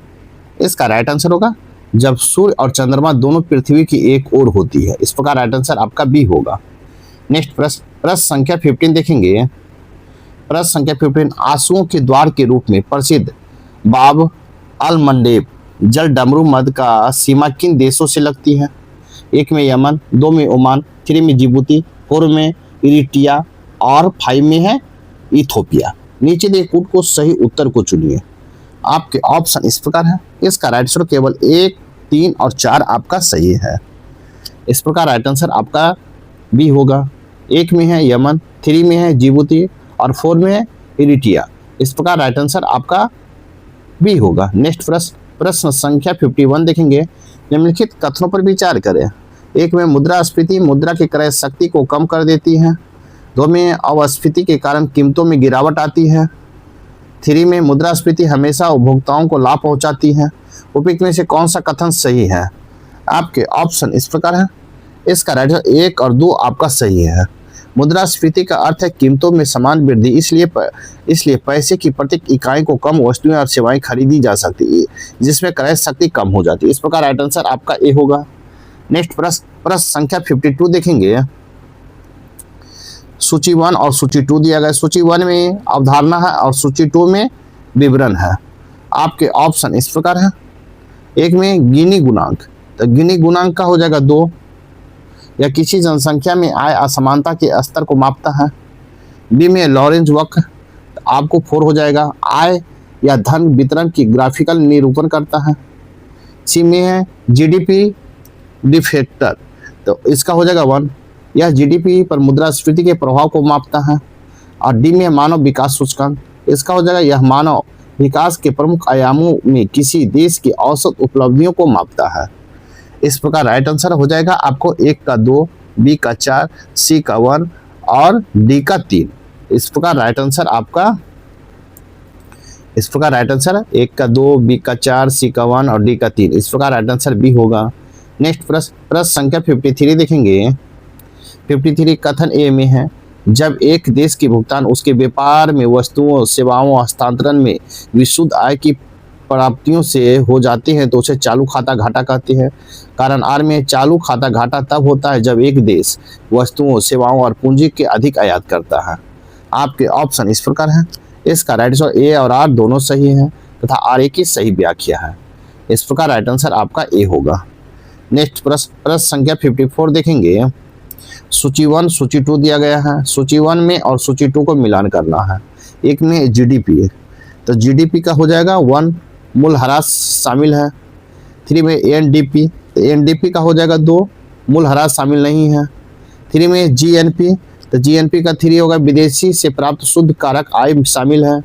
इसका राइट आंसर होगा जब सूर्य और चंद्रमा दोनों पृथ्वी की एक ओर होती है। इस प्रकार राइट आंसर आपका बी होगा। नेक्स्ट प्रश्न संख्या 15 देखेंगे। प्रश्न संख्या 15 आंसुओं के द्वार के रूप में प्रसिद्ध बाब अल मंडेब जल डमरू मद का सीमा किन देशों से लगती है? 1 में यमन, 2 में ओमान, 3 में जिबूती, 4 में इरिट्रिया और 5 में है इथोपिया। नीचे दिए कूट को सही उत्तर को चुनिए। आपके ऑप्शन इस प्रकार है। इसका राइट आंसर केवल 1, 3 और 4 आपका सही है। इस प्रकार राइट आंसर आपका बी होगा। 1 में है यमन, 3 में है जिबूती और 4 में है इरिट्रिया। इस प्रकार राइट आंसर आपका बी होगा। नेक्स्ट प्रश्न संख्या 51 देखेंगे। निम्नलिखित कथनों पर विचार करें। 1 में मुद्रास्फीति मुद्रा की क्रय शक्ति को कम कर देती है। 2 में अपस्फीति के कारण कीमतों में गिरावट आती है। 3 में मुद्रास्फीति हमेशा उपभोक्ताओं को लाभ पहुंचाती है। उपयुक्त में से कौन सा कथन सही है? आपके ऑप्शन इस प्रकार है। इसका राइट आंसर 1 और 2 आपका सही है। मुद्रास्फीति का अर्थ है कीमतों में समान वृद्धि, इसलिए पैसे की प्रत्येक इकाई को कम वस्तुएं और सेवाएं खरीदी जा सकती है, जिसमें क्रय शक्ति कम हो जाती है। इस प्रकार राइट आंसर आपका ए होगा। नेक्स्ट प्रश्न संख्या 52 देखेंगे। सूची 1 और सूची 2 दिया गया। सूची 1 में अवधारणा है और सूची 2 में विवरण है। आपके ऑप्शन इस प्रकार है। 1 में गिनी गुणांक, तो गिनी गुणांक का हो जाएगा 2, या किसी जनसंख्या में आय असमानता के स्तर को मापता है। बी में लॉरेंज वक्र, तो आपको 4 हो जाएगा। आय या धन वितरण की ग्राफिकल निरूपण करता है। सी में है जीडीपी डिफेक्टर, तो इसका हो जाएगा 1, यह जीडीपी पर मुद्रास्फीति के प्रभाव को मापता है। और डी में मानव विकास सूचकांक, इसका हो जाएगा यह मानव विकास के प्रमुख आयामों में किसी देश की औसत उपलब्धियों को मापता है। इस प्रकार राइट आंसर हो जाएगा आपको 1 का 2, बी का 4, सी का 1 और डी का 3। इस प्रकार राइट आंसर आपका 1 का 2, बी का 4, सी का 1 और डी का 3। इस प्रकार राइट आंसर बी होगा। नेक्स्ट प्रश्न संख्या 53 देखेंगे। 53 कथन ए में है। जब एक देश की भुगतान उसके व्यापार में वस्तुओं सेवाओं हस्तांतरण में विशुद्ध आय की प्राप्तियों से हो जाते हैं तो उसे चालू खाता घाटा कहते हैं। कारण आर में चालू खाता घाटा तब होता है जब एक देश वस्तुओं सेवाओं और पूंजी के अधिक आयात करता है। आपके ऑप्शन इस प्रकार हैं। इसका राइट आंसर ए और आर दोनों सही है तथा आर ए की सही व्याख्या है। इस प्रकार राइट आंसर आपका ए होगा। नेक्स्ट प्रश्न संख्या 54 देखेंगे। सूची 1 सूची 2 दिया गया है। सूची 1 में और सूची 2 को मिलान करना है। 1 में जीडीपी है, तो जीडीपी का हो जाएगा 1, मूल्यह्रास शामिल है। 3 में एनडीपी, तो एनडीपी का हो जाएगा 2, मूल्यह्रास शामिल नहीं है। 3 में जीएनपी, तो जीएनपी का 3 होगा, विदेशी से प्राप्त शुद्ध कारक आय शामिल है।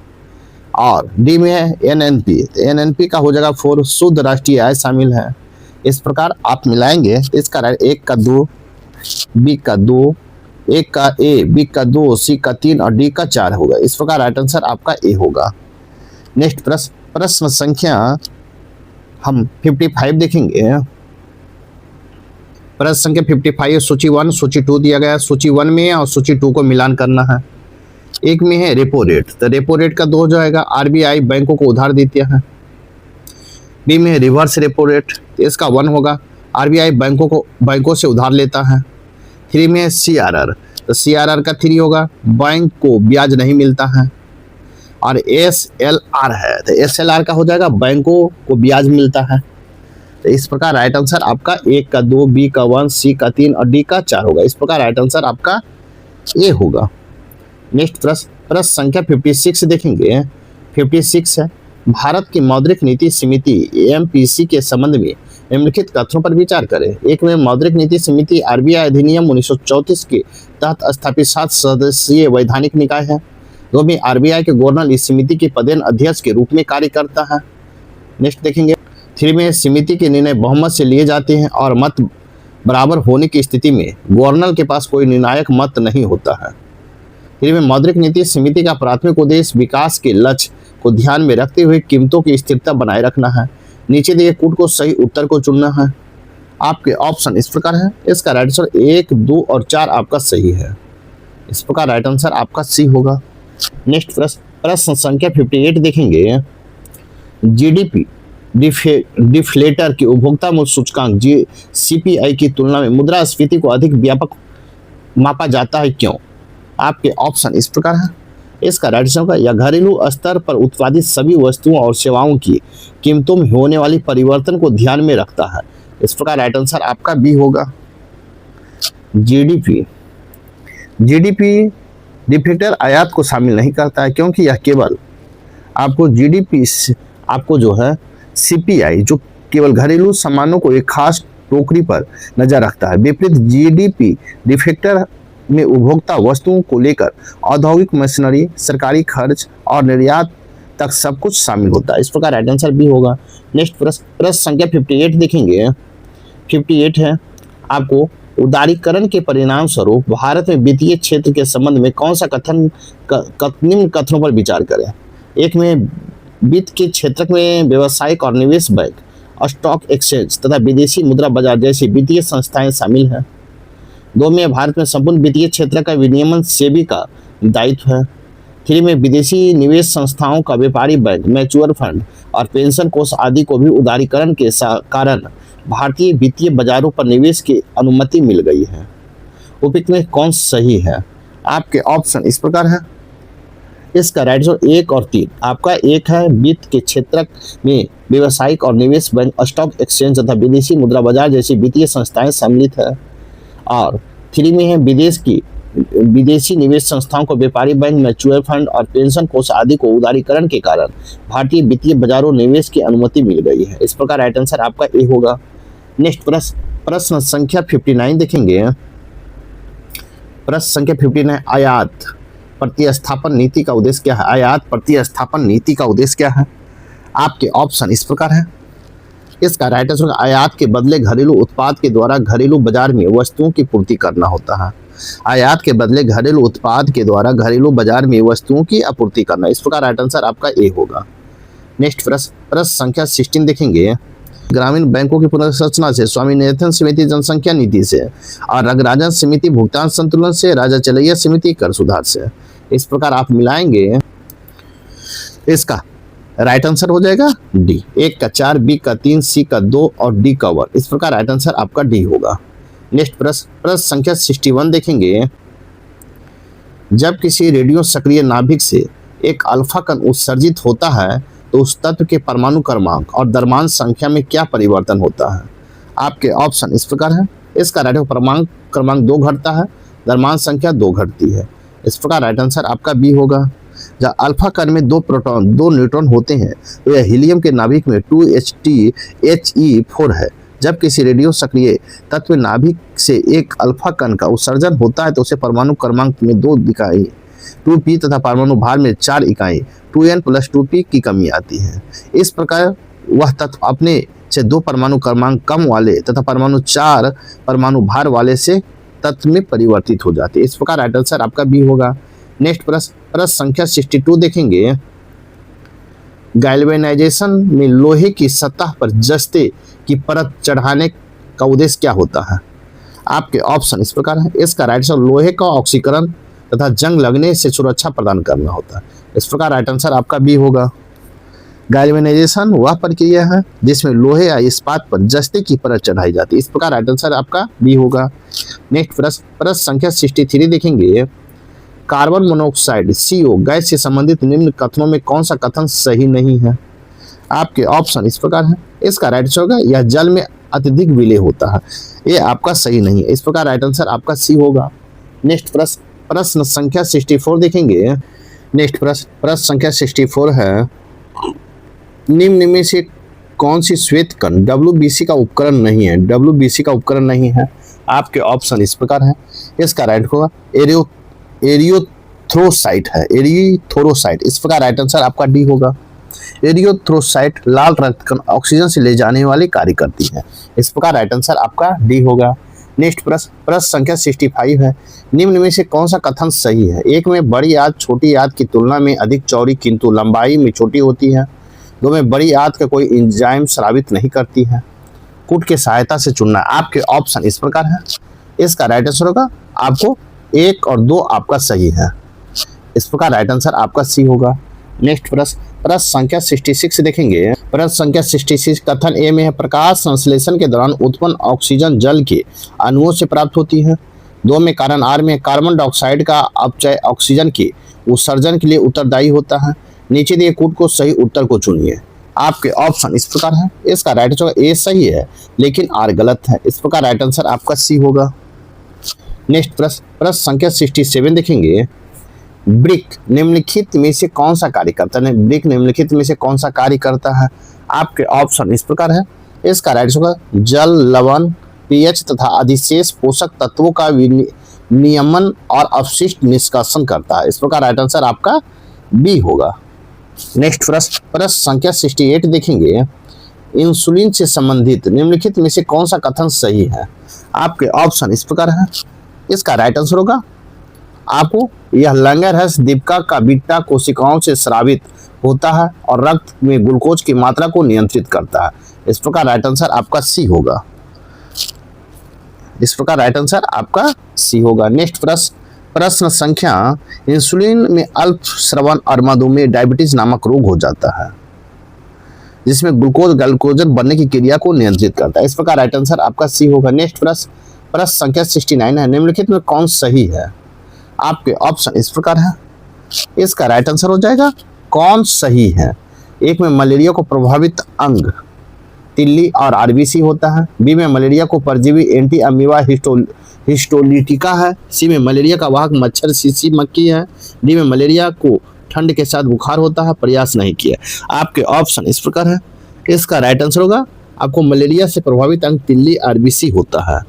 और डी में है एनएनपी, तो एनएनपी का हो जाएगा 4, शुद्ध राष्ट्रीय आय शामिल है। इस प्रकार आप मिलाएंगे। इसका 1 का 2, बी का 2, 1 का ए, बी का 2, सी का 3 और डी का 4 होगा। इस प्रकार राइट आंसर आपका ए होगा। नेक्स्ट प्रश्न संख्या हम 55 देखेंगे। प्रश्न संख्या 55 सूची 1 सूची 2 दिया गया। सूची 1 में और सूची 2 को मिलान करना है। 1 में है रेपो रेट, तो रेपो रेट का 2 हो जाएगा। आरबीआई बैंकों को उधार देती है। बी में है रिवर्स रेपो रेट, तो इसका 1 होगा। आरबीआई बैंकों से उधार लेता है। 3 में है सीआरआर, तो सीआरआर का 3 होगा, बैंक को ब्याज नहीं मिलता है। और एसएलआर है, तो एसएलआर का हो जाएगा बैंकों को ब्याज मिलता है। तो इस प्रकार राइट आंसर आपका 1 का 2, बी का 1, सी का 3 और डी का 4 होगा। इस प्रकार राइट आंसर आपका ए होगा। नेक्स्ट प्रश्न संख्या 56 देखेंगे। 56 है, भारत की मौद्रिक नीति समिति एमपीसी के संबंध में निम्नलिखित कथनों पर विचार करें। 1 में मौद्रिक नीति समिति आरबीआई अधिनियम 1934 के तहत स्थापित 7 सदस्यीय वैधानिक निकाय है। 2 में आरबीआई के गवर्नर इस समिति के पदेन अध्यक्ष के रूप में कार्य करता है। नेक्स्ट देखेंगे। 3 में समिति के निर्णय बहुमत से लिए जाते हैं और बराबर होने की स्थिति में गवर्नर के पास कोई निर्णायक मत नहीं होता है। फिर में मौद्रिक नीति समिति का प्राथमिक उद्देश्य विकास के लक्ष्य को ध्यान में रखते हुए कीमतों की स्थिरता बनाए रखना है। नीचे दिए कूट को सही उत्तर को चुनना है। आपके ऑप्शन इस प्रकार है। इसका राइट आंसर 1, 2 और 4 आपका सही है। इस प्रकार राइट आंसर आपका सी होगा। नेक्स्ट प्रश्न संख्या 58 देखेंगे। जीडीपी डिफ्लेटर की उपभोक्ता मूल्य सूचकांक सीपीआई की तुलना में मुद्रास्फीति को अधिक व्यापक मापा जाता है, क्यों? आपके ऑप्शन इस प्रकार है। इसका राइट आंसर होगा या घरेलू स्तर पर उत्पादित सभी वस्तुओं और सेवाओं की कीमतों में होने वाली परिवर्तन को ध्यान में रखता है। इस प्रकार राइट आंसर आपका बी होगा। जीडीपी डिफ्लेटर आयात को शामिल नहीं करता है, क्योंकि यह केवल आपको जीडीपी आपको जो है सीपीआई जो केवल घरेलू सामानों को एक खास टोकरी पर नजर रखता है। विपरीत जीडीपी डिफ्लेटर में उपभोक्ता वस्तुओं को लेकर औद्योगिक मशीनरी, सरकारी खर्च और निर्यात तक सब कुछ शामिल होता है। इस प्रकार राइट आंसर बी होगा। नेक्स्ट प्रश्न संख्या 58 देखेंगे। 58 है आपको उदारीकरण के परिणाम स्वरूप भारत में वित्तीय क्षेत्र के संबंध में कौन सा निम्न कथनों पर विचार करें। एक में वित्त के क्षेत्र में व्यावसायिक और निवेश बैंक, स्टॉक एक्सचेंज तथा विदेशी मुद्रा बाजार जैसी वित्तीय संस्थाएं शामिल हैं। 2 में भारत में संपूर्ण वित्तीय क्षेत्र का विनियमन सेबी का दायित्व है। 3 में विदेशी निवेश संस्थाओं का व्यापारी बैंक, म्यूचुअल फंड और पेंशन कोष आदि को भी उदारीकरण के कारण भारतीय वित्तीय बाजारों पर निवेश की अनुमति मिल गई है। उपयुक्त में कौन सही है? आपके ऑप्शन इस प्रकार है। इसका राइट आंसर 1 और 3 आपका। 1 है वित्त के क्षेत्र में व्यावसायिक और निवेश बैंक, स्टॉक एक्सचेंज तथा विदेशी मुद्रा बाजार जैसी वित्तीय संस्थाएं सम्मिलित है। और 3 में है विदेशी निवेश संस्थाओं को व्यापारी बैंक, म्यूचुअल फंड और पेंशन कोष आदि को उदारीकरण के कारण भारतीय वित्तीय बाजारों निवेश की अनुमति मिल गई है। इस प्रकार राइट आंसर आपका ए होगा। नेक्स्ट प्रश्न संख्या 59 देखेंगे। प्रश्न संख्या 59 आयात प्रतिस्थापन नीति का उद्देश्य क्या है? आयात प्रतिस्थापन नीति का उद्देश्य क्या है? आपके ऑप्शन इस प्रकार है। इसका राइट आंसर आयात के बदले घरेलू उत्पाद के द्वारा घरेलू बाजार में वस्तुओं की पूर्ति करना होता है। आयात के बदले घरेलू उत्पाद के द्वारा घरेलू बाजार में वस्तुओं की आपूर्ति करना। इस प्रकार राइट आंसर आपका ए होगा। नेक्स्ट प्रश्न संख्या 16 देखेंगे। ग्रामीण बैंकों की पुनर्रचना से, स्वामीनाथन समिति जनसंख्या नीति से और रंगराजन समिति भुगतान संतुलन से, राजा चलैया समिति कर सुधार से। इस प्रकार आप मिलाएंगे, इसका राइट आंसर हो जाएगा डी। 1 का 4, बी का 3, सी का 2 और डी का 1। इस प्रकार राइट आंसर आपका डी होगा। नेक्स्ट प्रश्न संख्या 61 देखेंगे। जब किसी रेडियो सक्रिय नाभिक से एक अल्फा कण उत्सर्जित होता है तो उस तत्व के परमाणु क्रमांक और द्रव्यमान संख्या में क्या परिवर्तन होता है? आपके ऑप्शन इस प्रकार है। इसका राइट परमाणु क्रमांक 2 घटता है, द्रव्यमान संख्या 2 घटती है। इस प्रकार राइट आंसर आपका बी होगा। जहाँ अल्फा कण में 2 प्रोटॉन 2 न्यूट्रॉन होते हैं तो यह हीलियम के नाभिक में 2He4 है। जब किसी रेडियो सक्रिय तत्व नाभिक से एक अल्फा कण का उत्सर्जन होता है तो उसे परमाणु क्रमांक में 2 इकाई 2p तथा परमाणु भार में 4 इकाई 2n + 2p की कमी आती है। इस प्रकार वह तत्व अपने से 2 परमाणु क्रमांक कम वाले तथा परमाणु 4 परमाणु भार वाले से तत्व में परिवर्तित हो जाते हैं। इस प्रकार राइट आंसर आपका बी होगा। नेक्स्ट प्रश्न संख्या 62 देखेंगे। गैल्वेनाइजेशन में लोहे की सतह पर जस्ते की परत चढ़ाने का उद्देश्य क्या होता है? आपके ऑप्शन इस प्रकार है। इसका राइट आंसर लोहे का ऑक्सीकरण तथा जंग लगने से सुरक्षा प्रदान करना होता है। इस प्रकार राइट आंसर आपका बी होगा। गैल्वेनाइजेशन वह प्रक्रिया है जिसमें लोहे या इस्पात पर जस्ते की परत चढ़ाई जाती है। इस प्रकार राइट आंसर आपका बी होगा। नेक्स्ट प्रश्न संख्या 63 देखेंगे। कार्बन मोनोऑक्साइड CO गैस से संबंधित निम्न कथनों में कौन सा कथन सही नहीं है? आपके ऑप्शन इस प्रकार है। इसका राइट आंसर होगा यह जल में अत्यधिक विलय होता है। ये आपका सही नहीं है। इस प्रकार राइट आंसर आपका सी होगा। नेक्स्ट प्रश्न संख्या 64 देखेंगे। नेक्स्ट प्रश्न संख्या 64 है। निम्न में से कौन सी श्वेत कण WBC का उपकरण नहीं है? WBC का उपकरण नहीं है। आपके ऑप्शन इस प्रकार है। इसका राइट होगा एरिथ्रोसाइट है, एरिथ्रोसाइट। इस प्रकार राइट आंसर आपका डी होगा। एरिथ्रोसाइट लाल रक्त कण ऑक्सीजन से ले जाने वाले कार्य करती है। इस प्रकार राइट आंसर आपका डी होगा। नेक्स्ट प्रश्न संख्या 65 है। निम्न में से कौन सा कथन सही है? एक में बड़ी आंत छोटी आंत की तुलना में अधिक चौड़ी किंतु लंबाई में छोटी होती है। दो में बड़ी आंत का कोई एंजाइम स्रावित नहीं करती है। कूट के सहायता से चुनना। आपके ऑप्शन इस प्रकार है। इसका राइट आंसर होगा आपको 1 और 2 आपका सही है। इस प्रकार राइट आंसर आपका सी होगा। नेक्स्ट प्रश्न संख्या 66 देखेंगे। प्रश्न संख्या 66 कथन ए में है, प्रकाश संश्लेषण के दौरान उत्पन्न ऑक्सीजन जल के अणुओं से प्राप्त होती है। 2 में कारण आर में कार्बन डाइऑक्साइड का अपचय ऑक्सीजन के उत्सर्जन के लिए उत्तरदायी होता है। नीचे दिए कूट को सही उत्तर को चुनिए। आपके ऑप्शन इस प्रकार है। इसका राइट आंसर ए सही है लेकिन आर गलत है। इस प्रकार राइट आंसर आपका सी होगा। नेक्स्ट प्रश्न संख्या 67 देखेंगे। ब्रिक निम्नलिखित में से कौन सा कार्य करता है? ब्रिक निम्नलिखित में से कौन सा कार्य करता है? आपके ऑप्शन इस प्रकार है। इसका राइट आंसर होगा जल, लवण, पीएच तथा अधिशेष पोषक तत्वों का नियमन और अपशिष्ट निष्कासन करता है। इस प्रकार राइट आंसर आपका बी होगा। नेक्स्ट प्रश्न संख्या 68 देखेंगे। इंसुलिन से संबंधित निम्नलिखित में से कौन सा कथन सही है? आपके ऑप्शन इस प्रकार है। इसका राइट आंसर होगा आपको यह लंगरहस दीपिका का बीटा कोशिकाओं से स्रावित होता है और रक्त में ग्लूकोज की मात्रा को नियंत्रित करता है। इस प्रकार राइट आंसर आपका सी होगा। इस प्रकार राइट आंसर आपका सी होगा। नेक्स्ट प्रश्न संख्या इंसुलिन में अल्प स्रवण और मधुमेह डायबिटीज नामक रोग हो जाता है जिसमें ग्लूकोज ग्लाइकोजन बनने की क्रिया को नियंत्रित करता है। इस प्रकार राइट आंसर आपका सी होगा। नेक्स्ट प्रश्न संख्या 69 है। निम्नलिखित में कौन सही है? आपके ऑप्शन इस प्रकार है। इसका राइट आंसर हो जाएगा कौन सही है। एक में मलेरिया को प्रभावित अंग तिल्ली और आरबीसी होता है। बी में मलेरिया को परजीवी एंटी अमीबा हिस्टोलिटिका है। सी में मलेरिया का वाहक मच्छर सीसी मक्खी है। डी में मलेरिया को ठंड के साथ बुखार होता है, प्रयास नहीं किया। आपके ऑप्शन इस प्रकार है। इसका राइट आंसर होगा आपको मलेरिया से प्रभावित अंग तिल्ली आरबीसी होता है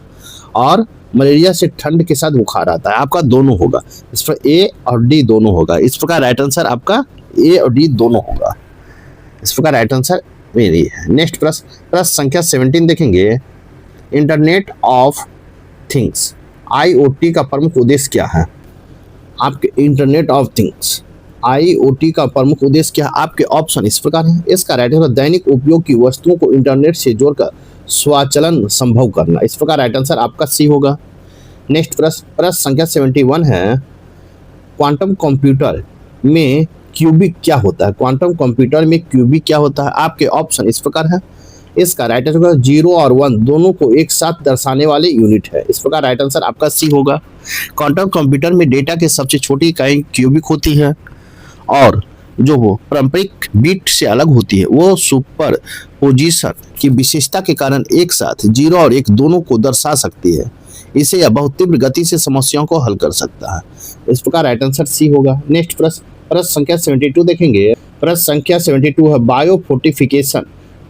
और मलेरिया से ठंड के साथ बुखार आता है। आपका दोनों होगा। इस पर ए और डी दोनों होगा। इस प्रकार राइट आंसर आपका ए और डी दोनों होगा। इस प्रकार राइट आंसर मेरी है। नेक्स्ट प्रश्न संख्या 17 देखेंगे। इंटरनेट ऑफ थिंग्स IoT का प्रमुख उद्देश्य क्या है? आपके इंटरनेट ऑफ थिंग्स IoT का प्रमुख उद्देश्य क्या है? आपके ऑप्शन इस प्रकार है। इसका राइट आंसर दैनिक उपयोग की वस्तुओं को इंटरनेट से जोड़कर स्वचालन संभव करना। इस प्रकार राइट आंसर आपका सी होगा। नेक्स्ट प्रश्न संख्या 71 है। क्वांटम कंप्यूटर में क्यूबिक क्या होता है? क्वांटम कंप्यूटर में क्यूबिक क्या होता है? आपके ऑप्शन इस प्रकार है। इसका राइट आंसर होगा 0 और 1 दोनों को एक साथ दर्शाने वाले यूनिट है। इस प्रकार राइट आंसर आपका सी होगा। क्वांटम कंप्यूटर में डेटा की सबसे छोटी इकाई क्यूबिक होती है और जो वो पारंपरिक बिट से अलग होती है वो सुपर पोजिशन की विशेषता के कारण एक साथ 0 और 1 दोनों को दर्शा सकती है। इसे यह बहुत तीव्र गति से समस्याओं को हल कर सकता है। इस प्रकार राइट आंसर सी होगा। नेक्स्ट प्रश्न संख्या 72 देखेंगे। प्रश्न संख्या 72 है। बायोफोर्टिफिकेशन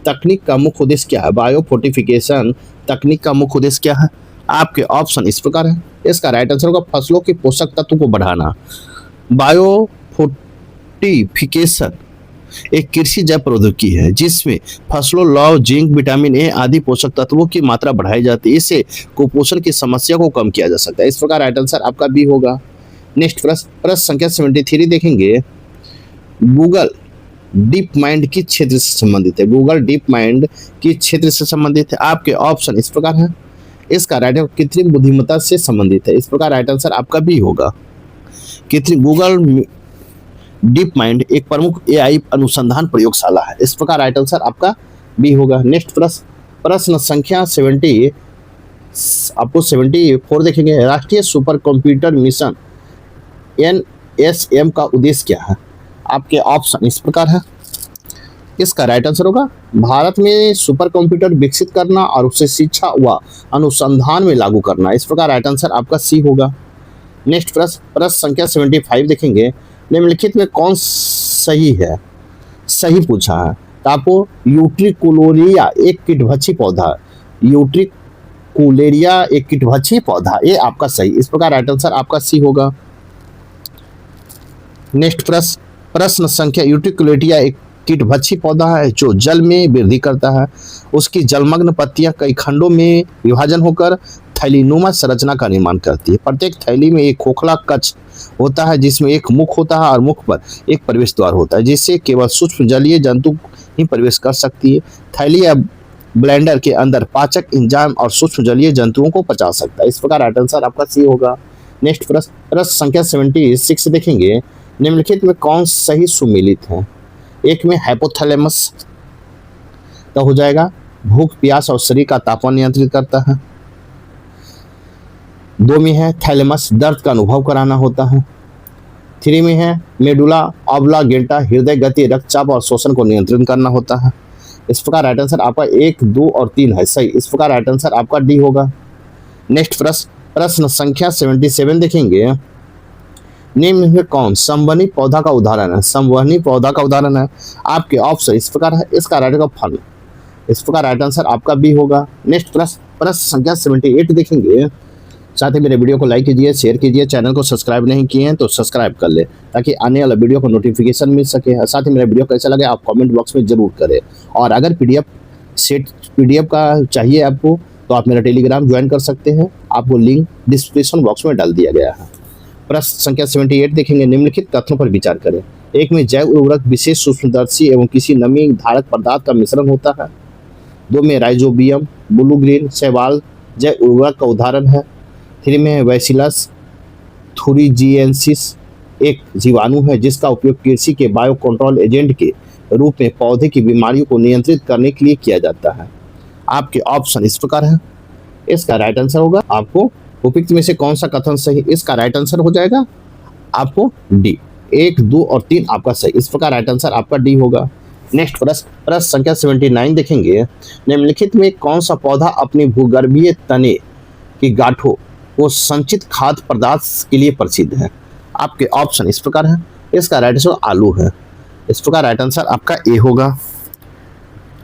तकनीक का मुख्य उद्देश्य क्या है? बायोफोर्टिफिकेशन तकनीक का मुख्य उद्देश्य क्या है? आपके ऑप्शन इस प्रकार है। इसका राइट आंसर होगा फसलों के पोषक तत्व को बढ़ाना। बायोफोर्टिफिकेशन एक कृषि जैव प्रौद्योगिकी है जिसमें फसलों, लौह, जिंक, विटामिन ए आदि पोषक तत्वों की मात्रा बढ़ाई जाती है। इससे कुपोषण की समस्या को कम किया जा सकता है। इस प्रकार राइट आंसर आपका बी होगा। नेक्स्ट प्रश्न संख्या 73 देखेंगे। गूगल डीप माइंड किस क्षेत्र से संबंधित है? गूगल डीप माइंड किस क्षेत्र से संबंधित है? आपके ऑप्शन इस प्रकार है। इसका राइट आंसर कृत्रिम बुद्धिमत्ता से संबंधित है। इस प्रकार राइट आंसर आपका बी होगा। गूगल डीप माइंड एक प्रमुख AI अनुसंधान प्रयोगशाला है। इस प्रकार राइट आंसर आपका बी होगा। नेक्स्ट प्रश्न संख्या 74 देखेंगे। राष्ट्रीय सुपर कंप्यूटर मिशन NSM का उद्देश्य क्या है? आपके ऑप्शन इस प्रकार है। इसका राइट आंसर होगा भारत में सुपर कंप्यूटर विकसित करना और उसे शिक्षा व अनुसंधान में लागू करना। इस प्रकार राइट आंसर आपका सी होगा। नेक्स्ट प्रश्न संख्या 75 देखेंगे। निम्नलिखित में कौन सही है? सही पूछा है। टापो यूट्रिकुलेरिया एक कीटभक्षी पौधा। यूट्रिकुलेरिया एक कीटभक्षी पौधा, ये आपका सही। इस प्रकार राइट आंसर आपका सी होगा। नेक्स्ट प्रश्न संख्या यूट्रिकुलेरिया एक कीटभक्षी पौधा है जो जल में वृद्धि करता है। उसकी जलमग्न पत्तियां कई खंडों में विभाजन होकर थैलीनुमा संरचना का निर्माण करती है। प्रत्येक थैली में एक खोखला कक्ष होता है जिसमें एक मुख होता है और मुख पर एक प्रवेश द्वार होता है जिससे केवल सूक्ष्म जलीय जंतु ही प्रवेश कर सकती है। थैली या ब्लेंडर के अंदर पाचक एंजाइम और सूक्ष्म जलीय जंतुओं को पचा सकता है। इस प्रकार राइट आंसर आपका सी होगा। नेक्स्ट प्रश्न संख्या 76 देखेंगे। निम्नलिखित में कौन सही सुमेलित है? एक में हाइपोथैलेमस तो हो जाएगा, भूख प्यास और शरीर का तापमान नियंत्रित करता है। 2 में है थैलेमस, दर्द का अनुभव कराना होता है। 3 में है मेडुला ऑब्लांगेटा, हृदय गति, रक्तचाप और शोषण को नियंत्रित करना होता है। इस प्रकार राइट आंसर आपका 1, 2 और 3 है सही। इस प्रकार राइट आंसर आपका डी होगा। नेक्स्ट प्रश्न संख्या 77 देखेंगे। निम्न में कौन संवहनी पौधा का उदाहरण है? संवहनी पौधा का उदाहरण है आपके ऑप्शन इस प्रकार है। इसका राइट का फल, इस प्रकार राइट आंसर आपका बी होगा। नेक्स्ट प्रश्न संख्या 78 देखेंगे। साथ ही मेरे वीडियो को लाइक कीजिए, शेयर कीजिए, चैनल को सब्सक्राइब नहीं किए हैं तो सब्सक्राइब कर ले ताकि आने वाला वीडियो को नोटिफिकेशन मिल सके। साथ ही मेरा वीडियो कैसा लगे आप कमेंट बॉक्स में जरूर करें। और अगर पीडीएफ का चाहिए आपको तो आप मेरा टेलीग्राम ज्वाइन कर सकते हैं, आपको लिंक डिस्क्रिप्शन बॉक्स में डाल दिया गया है। प्रश्न संख्या 78 देखेंगे। निम्नलिखित तथ्यों पर विचार करें। एक में जैव उर्वरक विशेष सूक्ष्मदर्शी एवं किसी नमी धारक पदार्थ का मिश्रण होता है। 2 में राइजोबियम ब्लू ग्रीन शैवाल जैव उर्वरक का उदाहरण है। 3 में है बैसिलस थुरिजिएंसिस, एक जीवाणु है जिसका उपयोग कृषि के बायो कंट्रोल एजेंट के रूप में पौधे की बीमारियों को नियंत्रित करने के लिए किया जाता है। आपके ऑप्शन इस प्रकार है। इसका राइट आंसर होगा आपको उपयुक्त में से कौन सा कथन सही? इसका राइट आंसर हो जाएगा आपको डी। 1, 2 और 3 आपका सही। इस प्रकार राइट आंसर आपका डी होगा। नेक्स्ट प्रश्न संख्या 79 देखेंगे। निम्नलिखित में कौन सा पौधा अपनी भूगर्भीय तने की गांठों को संचित खाद्य पदार्थ के लिए प्रसिद्ध है? आपके ऑप्शन इस प्रकार है। इसका राइट आंसर आलू है। इस प्रकार राइट आंसर आपका ए होगा।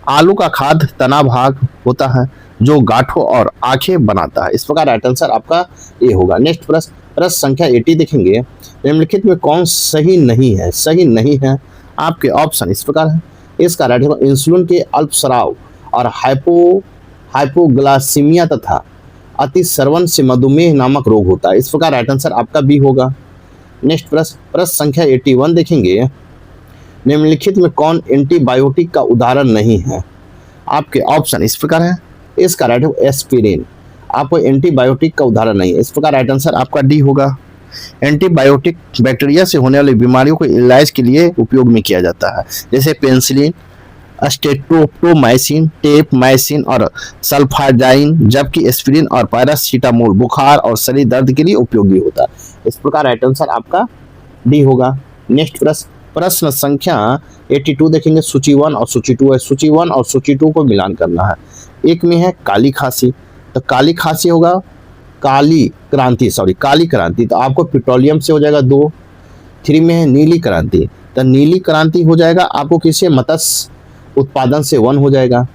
आलू का खाद्य तना भाग होता है जो गांठों और आंखें बनाता है। इस प्रकार राइट आंसर आपका ए होगा। नेक्स्ट प्रश्न संख्या 80 देखेंगे। निम्नलिखित में कौन सही नहीं है? सही नहीं है आपके ऑप्शन इस प्रकार है। इसका राइट आंसर इंसुलिन के अल्पस्राव और हाइपोग्लाइसीमिया तथा अतिस्रवण से मधुमेह नामक रोग होता है। इस प्रकार राइट आंसर आपका बी होगा। नेक्स्ट प्रश्न संख्या 81 देखेंगे। निम्नलिखित में कौन एंटीबायोटिक का उदाहरण नहीं है? आपके ऑप्शन इस प्रकार है। इसका राइट आंसर एस्पिरिन आपको एंटीबायोटिक का उदाहरण नहीं है। इस प्रकार राइट आंसर आपका डी होगा। एंटीबायोटिक बैक्टीरिया से होने वाली बीमारियों को इलाज के लिए उपयोग में किया जाता है, जैसे पेनिसिलिन, स्ट्रेप्टोमाइसिन, टेपमाइसिन और सल्फाडाइन, जबकि एस्पिरिन और पैरासीटामोल बुखार और शरीर दर्द के लिए उपयोगी होता है। इस प्रकार राइट आंसर आपका डी होगा। नेक्स्ट प्रश्न संख्या 82 देखेंगे। सूची 1 और सूची 2 है। सूची 1 और सूची 2 को मिलान करना है। एक में है काली खांसी, तो काली खांसी होगा काली क्रांति, तो आपको पेट्रोलियम से हो जाएगा 2। 3 में है नीली क्रांति, तो नीली क्रांति हो जाएगा आपको किसी मत्स्य उत्पादन से 1 हो जाएगा।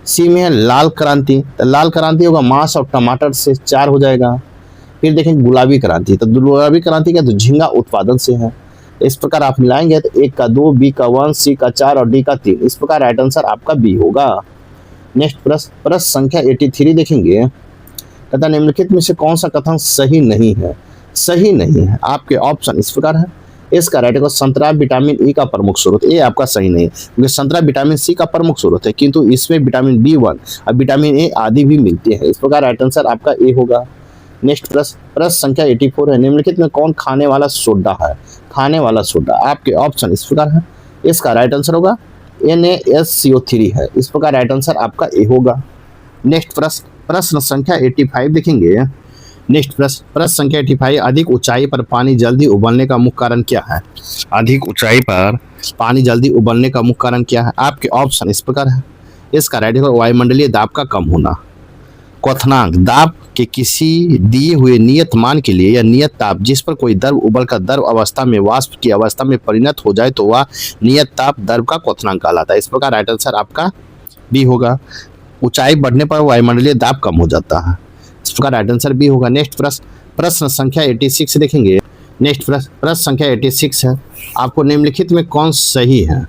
सी में है लाल क्रांति, तो लाल क्रांति होगा मांस और टमाटर से 4 हो जाएगा। फिर देखेंगे गुलाबी क्रांति, तो गुलाबी क्रांति का तो झींगा उत्पादन से है। इस प्रकार आप मिलाएंगे तो 1 का 2, बी का 1, सी का 4 और डी का 3। इस प्रकार राइट आंसर आपका बी होगा। नेक्स्ट प्रश्न संख्या 83 देखेंगे। तथा निम्नलिखित में से कौन सा कथन सही नहीं है? सही नहीं है आपके ऑप्शन इस प्रकार है। इसका राइट आंसर संतरा विटामिन ई का प्रमुख स्रोत, ये आपका सही नहीं है क्योंकि संतरा विटामिन सी का प्रमुख स्रोत है, किंतु इसमें विटामिन B1 और विटामिन ए आदि भी मिलते हैं। इस प्रकार राइट आंसर आपका ए होगा। नेक्स्ट प्रश्न संख्या 84 है। निम्नलिखित में कौन खाने वाला सोडा है? खाने वाला सोडा आपके ऑप्शन इस प्रकार है। इसका राइट आंसर होगा NaSCO3 है। इस प्रकार राइट आंसर आपका ए होगा। नेक्स्ट प्रश्न संख्या 85 देखेंगे। नेक्स्ट प्रश्न संख्या 85। अधिक ऊंचाई पर पानी जल्दी उबलने का मुख्य कारण क्या है? अधिक ऊंचाई पर पानी जल्दी उबलने का मुख्य कारण क्या है? आपके ऑप्शन इस प्रकार है। इसका राइट आंसर वायुमंडलीय दाब का कम होना। क्वथनांक दाब के किसी दिए हुए नियत मान के लिए या नियत ताप जिस पर कोई द्रव उबलकर द्रव अवस्था में वाष्प की अवस्था में परिणत हो जाए तो वह नियत ताप द्रव का क्वथनांक कहलाता है। इस प्रकार राइट आंसर आपका बी होगा। ऊंचाई बढ़ने पर वायुमंडलीय दाब कम हो जाता है। इस प्रकार राइट आंसर बी होगा। नेक्स्ट प्रश्न संख्या 86 देखेंगे। नेक्स्ट प्रश्न संख्या 86 है। आपको निम्नलिखित में कौन सही है?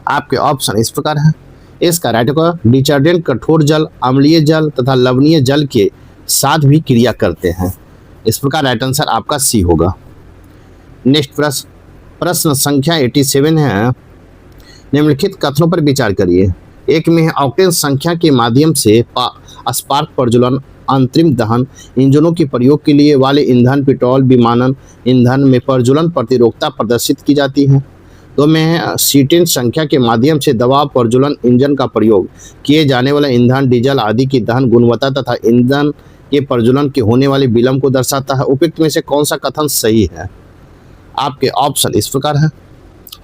आपके ऑप्शन इस प्रकार है। इसका राइट आंसर डिटर्जेंट कठोर जल, अम्लीय जल तथा लवणीय जल के साथ भी क्रिया करते हैं। इस प्रकार राइट आंसर आपका सी होगा। नेक्स्ट प्रश्न संख्या 87 है। निम्नलिखित कथनों पर विचार करिए। एक में है ऑक्टेन संख्या के माध्यम से स्पार्क प्रज्वलन, अंतरिम दहन, इंजनों के प्रयोग के लिए वाले ईंधन, पेट्रोल, विमानन ईंधन में प्रज्वलन प्रतिरोधकता प्रदर्शित की जाती है। दो में है सीटेन संख्या के माध्यम से दबाव प्रज्वलन इंजन का प्रयोग किए जाने वाला ईंधन, डीजल आदि की दहन गुणवत्ता तथा ईंधन के प्रज्वलन के होने वाले विलंब को दर्शाता है। उपयुक्त में से कौन सा कथन सही है? आपके ऑप्शन इस प्रकार है।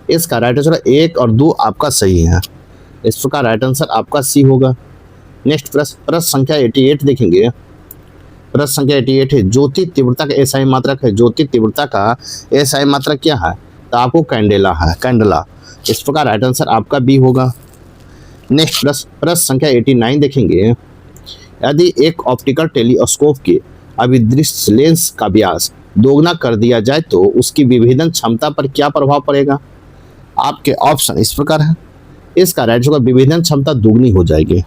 इसका राइट आंसर 1 और 2 आपका सही है। इस प्रकार राइट आंसर आपका सी होगा। नेक्स्ट प्रश्न संख्या 88 देखेंगे। प्रश्न संख्या 88 है ज्योति तीव्रता का एसआई मात्रक है। ज्योति तीव्रता का एसआई मात्रक क्या है? तो आपको कैंडेला है, कैंडला। इस प्रकार राइट आंसर आपका बी होगा। नेक्स्ट प्रश्न संख्या 89 देखेंगे। यदि एक ऑप्टिकल टेलीस्कोप के अभिदृश्य लेंस का व्यास दोगुना कर दिया जाए तो उसकी विभेदन क्षमता पर क्या प्रभाव पड़ेगा? आपके ऑप्शन इस प्रकार है। इसका राइट आंसर विभेदन क्षमता दुगनी हो जाएगी।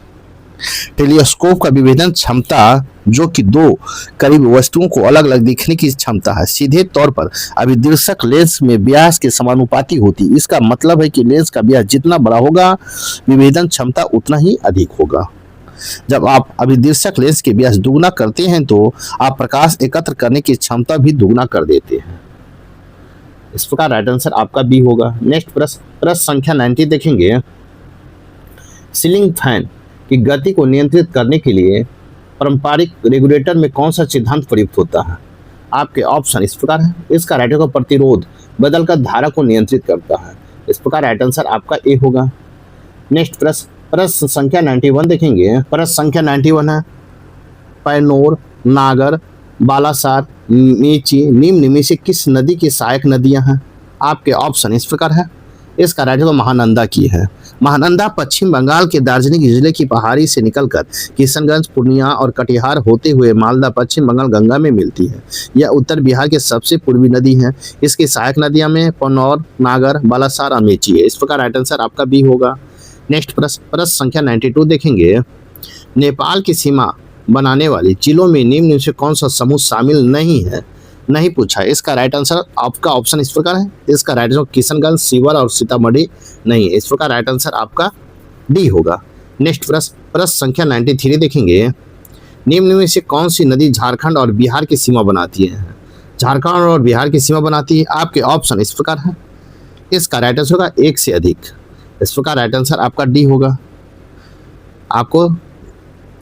टेलीस्कोप का विभेदन क्षमता जो कि दो करीब वस्तुओं को अलग अलग दिखने की क्षमता है, सीधे तौर पर अभिदर्शक लेंस में व्यास के समानुपाती होती। इसका मतलब है कि लेंस का व्यास जितना बड़ा होगा विभेदन क्षमता उतना ही अधिक होगा। जब आप अभिदर्शक लेंस के व्यास दुगना करते हैं तो आप प्रकाश एकत्र करने की क्षमता भी दुगना कर देते हैं। इस प्रकार राइट आंसर आपका बी होगा। नेक्स्ट प्रश्न संख्या 90 देखेंगे। सीलिंग फैन की गति को नियंत्रित करने के लिए पारंपरिक रेगुलेटर में कौन सा सिद्धांत प्रयुक्त होता है? आपके ऑप्शन इस प्रकार है। इसका राइट आंसर प्रतिरोध बदलकर धारा को नियंत्रित करता है। इस प्रकार राइट आंसर आपका ए होगा। नेक्स्ट प्रश्न संख्या 91 देखेंगे। प्रश्न संख्या 91 है पैनोर, नागर, बालासार, मीची निम्न में से किस नदी की सहायक नदियां हैं? आपके ऑप्शन इस प्रकार है। इसका राइट आंसर महानंदा की है। महानंदा पश्चिम बंगाल के दार्जिलिंग जिले की पहाड़ी से निकलकर किशनगंज, पूर्णिया और कटिहार होते हुए मालदा, पश्चिम बंगाल गंगा में मिलती है। यह उत्तर बिहार के सबसे पूर्वी नदी है। इसकी सहायक नदियां में पनौर, नागर, बालासार और मेची है। इस प्रकार राइट आंसर आपका बी होगा। नेक्स्ट प्रश्न संख्या 92 देखेंगे। नेपाल की सीमा बनाने वाली जिलों में निम्न से कौन सा समूह शामिल नहीं है? नहीं पूछा। इसका राइट आंसर आपका ऑप्शन इस प्रकार है। इसका राइट आंसर किशनगंज, सीवर और सीतामढ़ी नहीं है। इस प्रकार राइट आंसर आपका डी होगा। नेक्स्ट प्रश्न संख्या 93 देखेंगे। निम्न में से कौन सी नदी झारखंड और बिहार की सीमा बनाती है? झारखंड और बिहार की सीमा बनाती है। आपके ऑप्शन इस प्रकार है। इसका राइट आंसर होगा 1 से अधिक। इस प्रकार राइट आंसर आपका डी होगा। आपको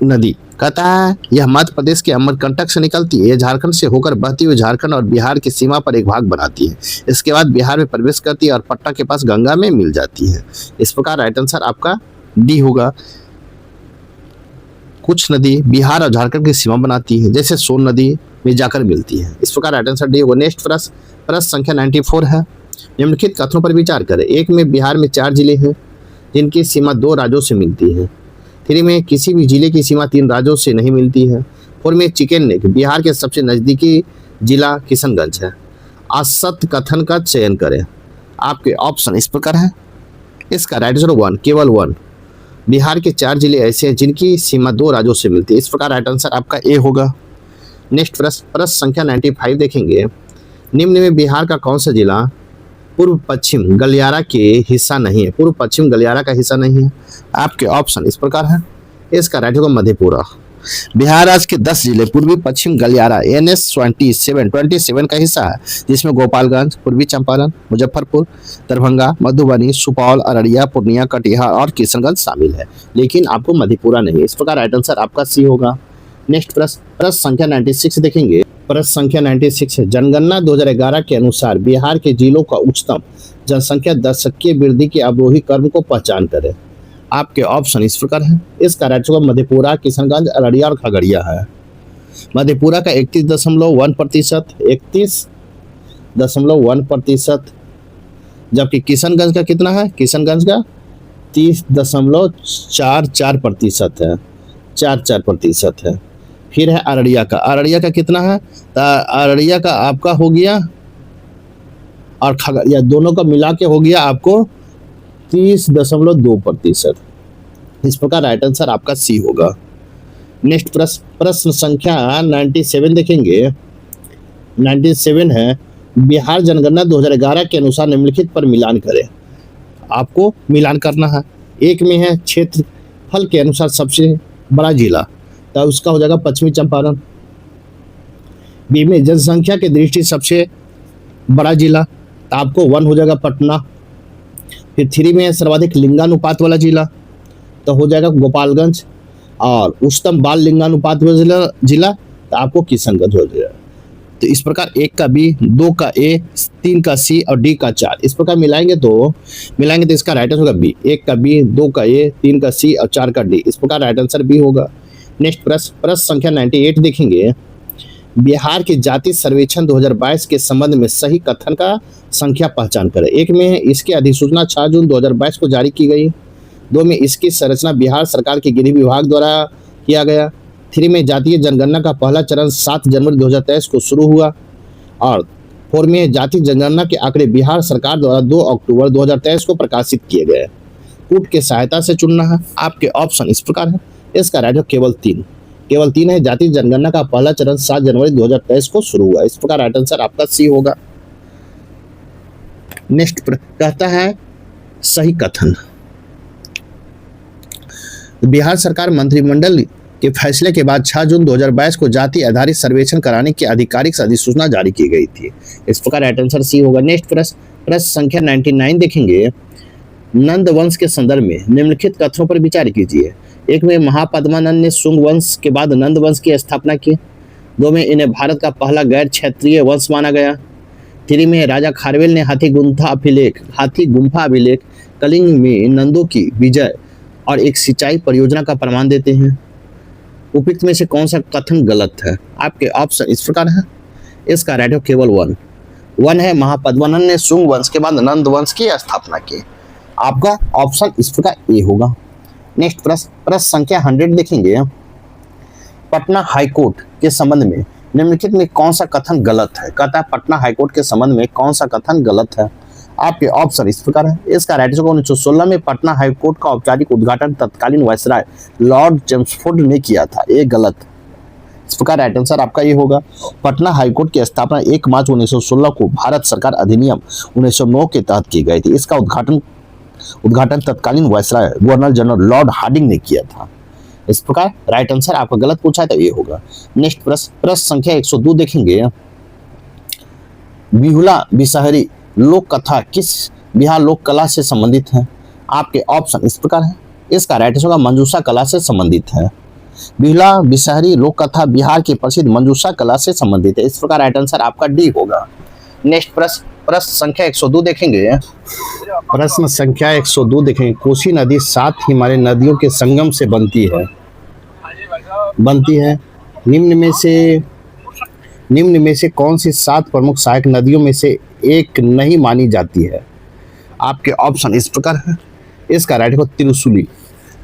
नदी कहता है यह मध्य प्रदेश के अमरकंटक से निकलती है। यह झारखंड से होकर बहती हुई झारखंड और बिहार की सीमा पर एक भाग बनाती है। इसके बाद बिहार में प्रवेश करती है और पटना के पास गंगा में मिल जाती है। इस प्रकार राइट आंसर आपका डी होगा। कुछ नदी बिहार और झारखंड की सीमा बनाती है, जैसे सोन नदी में जाकर मिलती है। इस प्रकार राइट आंसर डी होगा। नेक्स्ट प्रश्न संख्या 94 है। निम्नलिखित कथनों पर विचार करें। एक में बिहार में 4 जिले हैं जिनकी सीमा 2 राज्यों से मिलती है। 3 में किसी भी जिले की सीमा 3 राज्यों से नहीं मिलती है। 4 में चिकन नेक बिहार के सबसे नज़दीकी जिला किशनगंज है। असत्य कथन का चयन करें। आपके ऑप्शन इस प्रकार है। इसका राइट आंसर 1, केवल 1। बिहार के 4 जिले ऐसे हैं जिनकी सीमा 2 राज्यों से मिलती है। इस प्रकार राइट आंसर आपका ए होगा। नेक्स्ट प्रश्न संख्या 95 देखेंगे। निम्न में बिहार का कौन सा जिला पूर्व पश्चिम गलियारा के हिस्सा नहीं है? पूर्व पश्चिम गलियारा का हिस्सा नहीं है। आपके ऑप्शन इस प्रकार है। इसका राइट होगा मधेपुरा। बिहार राज्य के 10 जिले पूर्वी पश्चिम गलियारा NH 27 का हिस्सा है, जिसमें गोपालगंज, पूर्वी चंपारण, मुजफ्फरपुर, दरभंगा, मधुबनी, सुपौल, अररिया, पूर्णिया, कटिहार और किशनगंज शामिल है, लेकिन आपको मधेपुरा नहीं। इस प्रकार राइट आंसर आपका सी होगा। नेक्स्ट प्रश्न संख्या 96 देखेंगे। प्रश्न संख्या 96 है। जनगणना 2011 के अनुसार बिहार के जिलों का उच्चतम जनसंख्या दशकीय वृद्धि के अवरोही क्रम को पहचान करें। आपके ऑप्शन इस प्रकार है। इसका राइट होगा मधेपुरा, किशनगंज, अररिया और खगड़िया है। मधेपुरा का 31.1%, 31.1%, जबकि किशनगंज का कितना है? किशनगंज का 30.44% है, 44% है। फिर है अररिया का। अररिया का कितना है? तो अररिया का आपका हो गया और खगड़िया दोनों का मिला के हो गया आपको 30.2%। इस प्रकार राइट आंसर आपका सी होगा। नेक्स्ट प्रश्न संख्या 97 देखेंगे। 97 है, बिहार जनगणना 2011 के अनुसार निम्नलिखित पर मिलान करें। आपको मिलान करना है। एक में है क्षेत्रफल के अनुसार सबसे बड़ा जिला, तो उसका हो जाएगा पश्चिमी चंपारण। बी में जनसंख्या की दृष्टि सबसे बड़ा जिला, तो आपको 1 हो जाएगा पटना। फिर 3 में है सर्वाधिक लिंगानुपात वाला जिला, तो हो जाएगा गोपालगंज। और उच्चतम बाल लिंगानुपात वाला जिला, तो आपको किशनगंज हो जाएगा। तो इस प्रकार 1 का बी, 2 का ए, 3 का सी और डी का 4 इस प्रकार मिलाएंगे तो इसका राइट आंसर होगा बी। 1 का बी, 2 का ए, 3 का सी और 4 का डी, इस प्रकार राइट आंसर बी होगा। नेक्स्ट प्रश्न संख्या 98 देखेंगे। बिहार के जाति सर्वेक्षण 2022 के संबंध में सही कथन का संख्या पहचान करें। एक में है इसकी अधिसूचना 6 जून 2022 को जारी की गई। 2 में इसकी संरचना बिहार सरकार के गृह विभाग द्वारा किया गया। 3 में जातीय जनगणना का पहला चरण 7 जनवरी 2023 को शुरू हुआ। और 4 में जातीय जनगणना के आंकड़े बिहार सरकार द्वारा 2 अक्टूबर 2023 को प्रकाशित किए गए। कूट के सहायता से चुनना है। आपके ऑप्शन इस प्रकार है। इसका राइट है केवल 3 है। जातीय जनगणना का पहला चरण 7 जनवरी 2023 को शुरू हुआ। इस प्रकार राइट आंसर आपका सी होगा। नेक्स्ट कहता है सही कथन। बिहार सरकार मंत्रिमंडल के फैसले के बाद 6 जून 2022 को जाति आधारित सर्वेक्षण कराने की आधिकारिक अधिसूचना जारी की गई थी। इस प्रकार राइट आंसर सी होगा। नेक्स्ट प्रश्न संख्या 99 देखेंगे। नंद वंश के संदर्भ में निम्नलिखित कथनों पर विचार कीजिए। 1 में महापद्मानंद ने शुंग वंश के बाद नंद वंश की स्थापना की। 2 में इन्हें भारत का पहला गैर क्षेत्रीय वंश माना गया। 3 में राजा खारवेल ने हाथी गुम्फा अभिलेख कलिंग में नंदों की विजय और एक सिंचाई परियोजना का प्रमाण देते हैं। उपयुक्त में से कौन सा कथन गलत है? आपके ऑप्शन इस प्रकार है। इसका राइट है केवल 1 है। महापद्मानंद ने शुंग वंश के बाद नंद वंश की स्थापना की। आपका ऑप्शन इस प्रकार ए होगा। नेक्स्ट प्रश्न संख्या 100 देखेंगे। पटना हाईकोर्ट के संबंध में निम्नलिखित में कौन सा कथन गलत है? कहता है पटना हाईकोर्ट के संबंध में कौन सा कथन गलत है? आपके ऑप्शन इस प्रकार है। इसका राइट आंसर 1916 में पटना हाईकोर्ट का औपचारिक उद्घाटन तत्कालीन वायसराय लॉर्ड चेम्सफोर्ड ने किया था। ये गलत। इस प्रकार राइट आंसर आपका ये होगा। पटना हाईकोर्ट की स्थापना 1 मार्च 1916 को भारत सरकार अधिनियम 1909 के तहत की गई थी। इसका उद्घाटन तत्कालीन viceroy governor general Lord Hardinge ने किया था। इस प्रकार राइट आंसर आपका गलत पूछा है तो ये होगा। नेक्स्ट प्रश्न संख्या 102 देखेंगे। बिहुला बिसहरी लोक कथा किस बिहार लोक कला से संबंधित है? आपके ऑप्शन इस प्रकार है। इसका राइट आंसर होगा मंजूषा कला से संबंधित है। बिहुला बिसहरी लोक कथा बिहार की प्रसिद्ध मंजूषा कला से संबंधित है। इस प्रकार राइट आंसर आपका डी होगा। नेक्स्ट प्रश्न संख्या 102 देखेंगे। प्रश्न संख्या 102 देखेंगे। कोसी नदी 7 हिमालय नदियों के संगम से बनती है। निम्न में से कौन सी 7 प्रमुख सहायक नदियों में से एक नहीं मानी जाती है? आपके ऑप्शन इस प्रकार है। इसका राइट हो त्रिशूली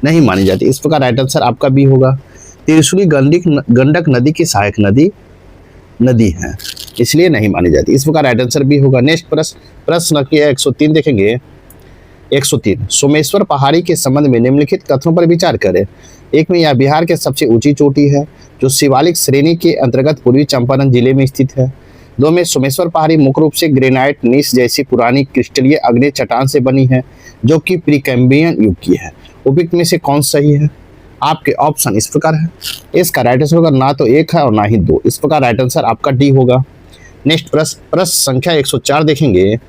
नहीं मानी जाती। इस प्रकार राइट आंसर आपका भी होगा। त्रिशूली गंडक नदी की सहायक नदी है, इसलिए नहीं मानी जाती। इस प्रकार राइट आंसर भी होगा। नेक्स्ट प्रश्न की 103 देखेंगे। 103 सोमेश्वर पहाड़ी के संबंध में निम्नलिखित कथनों पर विचार करें। 1 में यह बिहार के सबसे ऊंची चोटी है जो शिवालिक श्रेणी के अंतर्गत पूर्वी चंपारण जिले में स्थित है। 2 में सोमेश्वर पहाड़ी मुख्य रूप से ग्रेनाइट नीस जैसी पुरानी क्रिस्टलीय अग्नि चट्टान से बनी है जो कि प्रीकैम्ब्रियन युग की है। उपयुक्त में से कौन सही है? आपके ऑप्शन इस प्रकार है। इसका राइट आंसर होगा ना तो 1 है और ना ही 2। इस प्रकार राइट आंसर आपका डी होगा। नेक्स्ट प्रश्न संख्या 104 देखेंगे।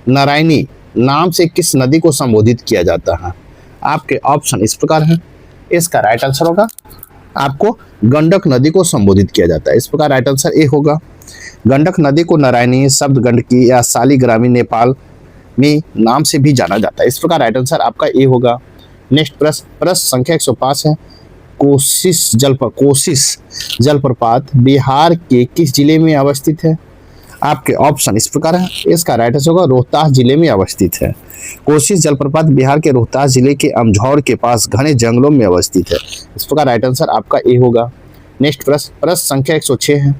नारायणी नाम से किस नदी को संबोधित किया जाता है? आपके ऑप्शन इस प्रकार है। इसका राइट आंसर होगा आपको गंडक नदी को संबोधित किया जाता है। इस प्रकार राइट आंसर ए होगा। गंडक नदी को नारायणी, शब्द गंडकी या शालिग्रामी नेपाल में नाम से भी जाना जाता है। इस प्रकार राइट आंसर आपका ए होगा। नेक्स्ट प्रश्न संख्या 105 है। कोशिश जलप्रपात बिहार के किस जिले में अवस्थित है? आपके ऑप्शन इस प्रकार है। इसका राइट आंसर होगा रोहतास जिले में अवस्थित है। कोशिश जलप्रपात बिहार के रोहतास जिले के अमझौर के पास घने जंगलों में अवस्थित है। इस प्रकार राइट आंसर आपका ए होगा। नेक्स्ट प्रश्न संख्या 106 है।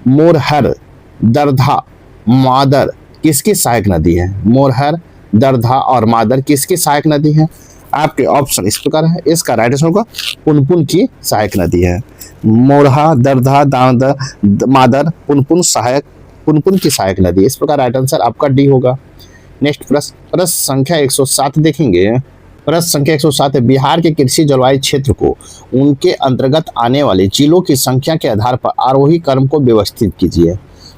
मोरहर, दरधा, मादर किसकी सहायक नदी है? मोरहर, दरधा और मादर किसकी सहायक नदी है? आपके ऑप्शन इस प्रकार है। इसका राइट आंसर होगा पुनपुन की सहायक नदी है। मोरहा, दरधा, दामोदर, मादर, पुनपुन सहायक, पुनपुन की सहायक नदी। इस प्रकार राइट आंसर आपका डी होगा। नेक्स्ट प्रश्न, प्रश्न संख्या 107 देखेंगे। प्रश्न संख्या 107 है, बिहार के कृषि जलवायु क्षेत्र को उनके अंतर्गत आने वाले जिलों की संख्या के आधार पर आरोही क्रम को व्यवस्थित कीजिए।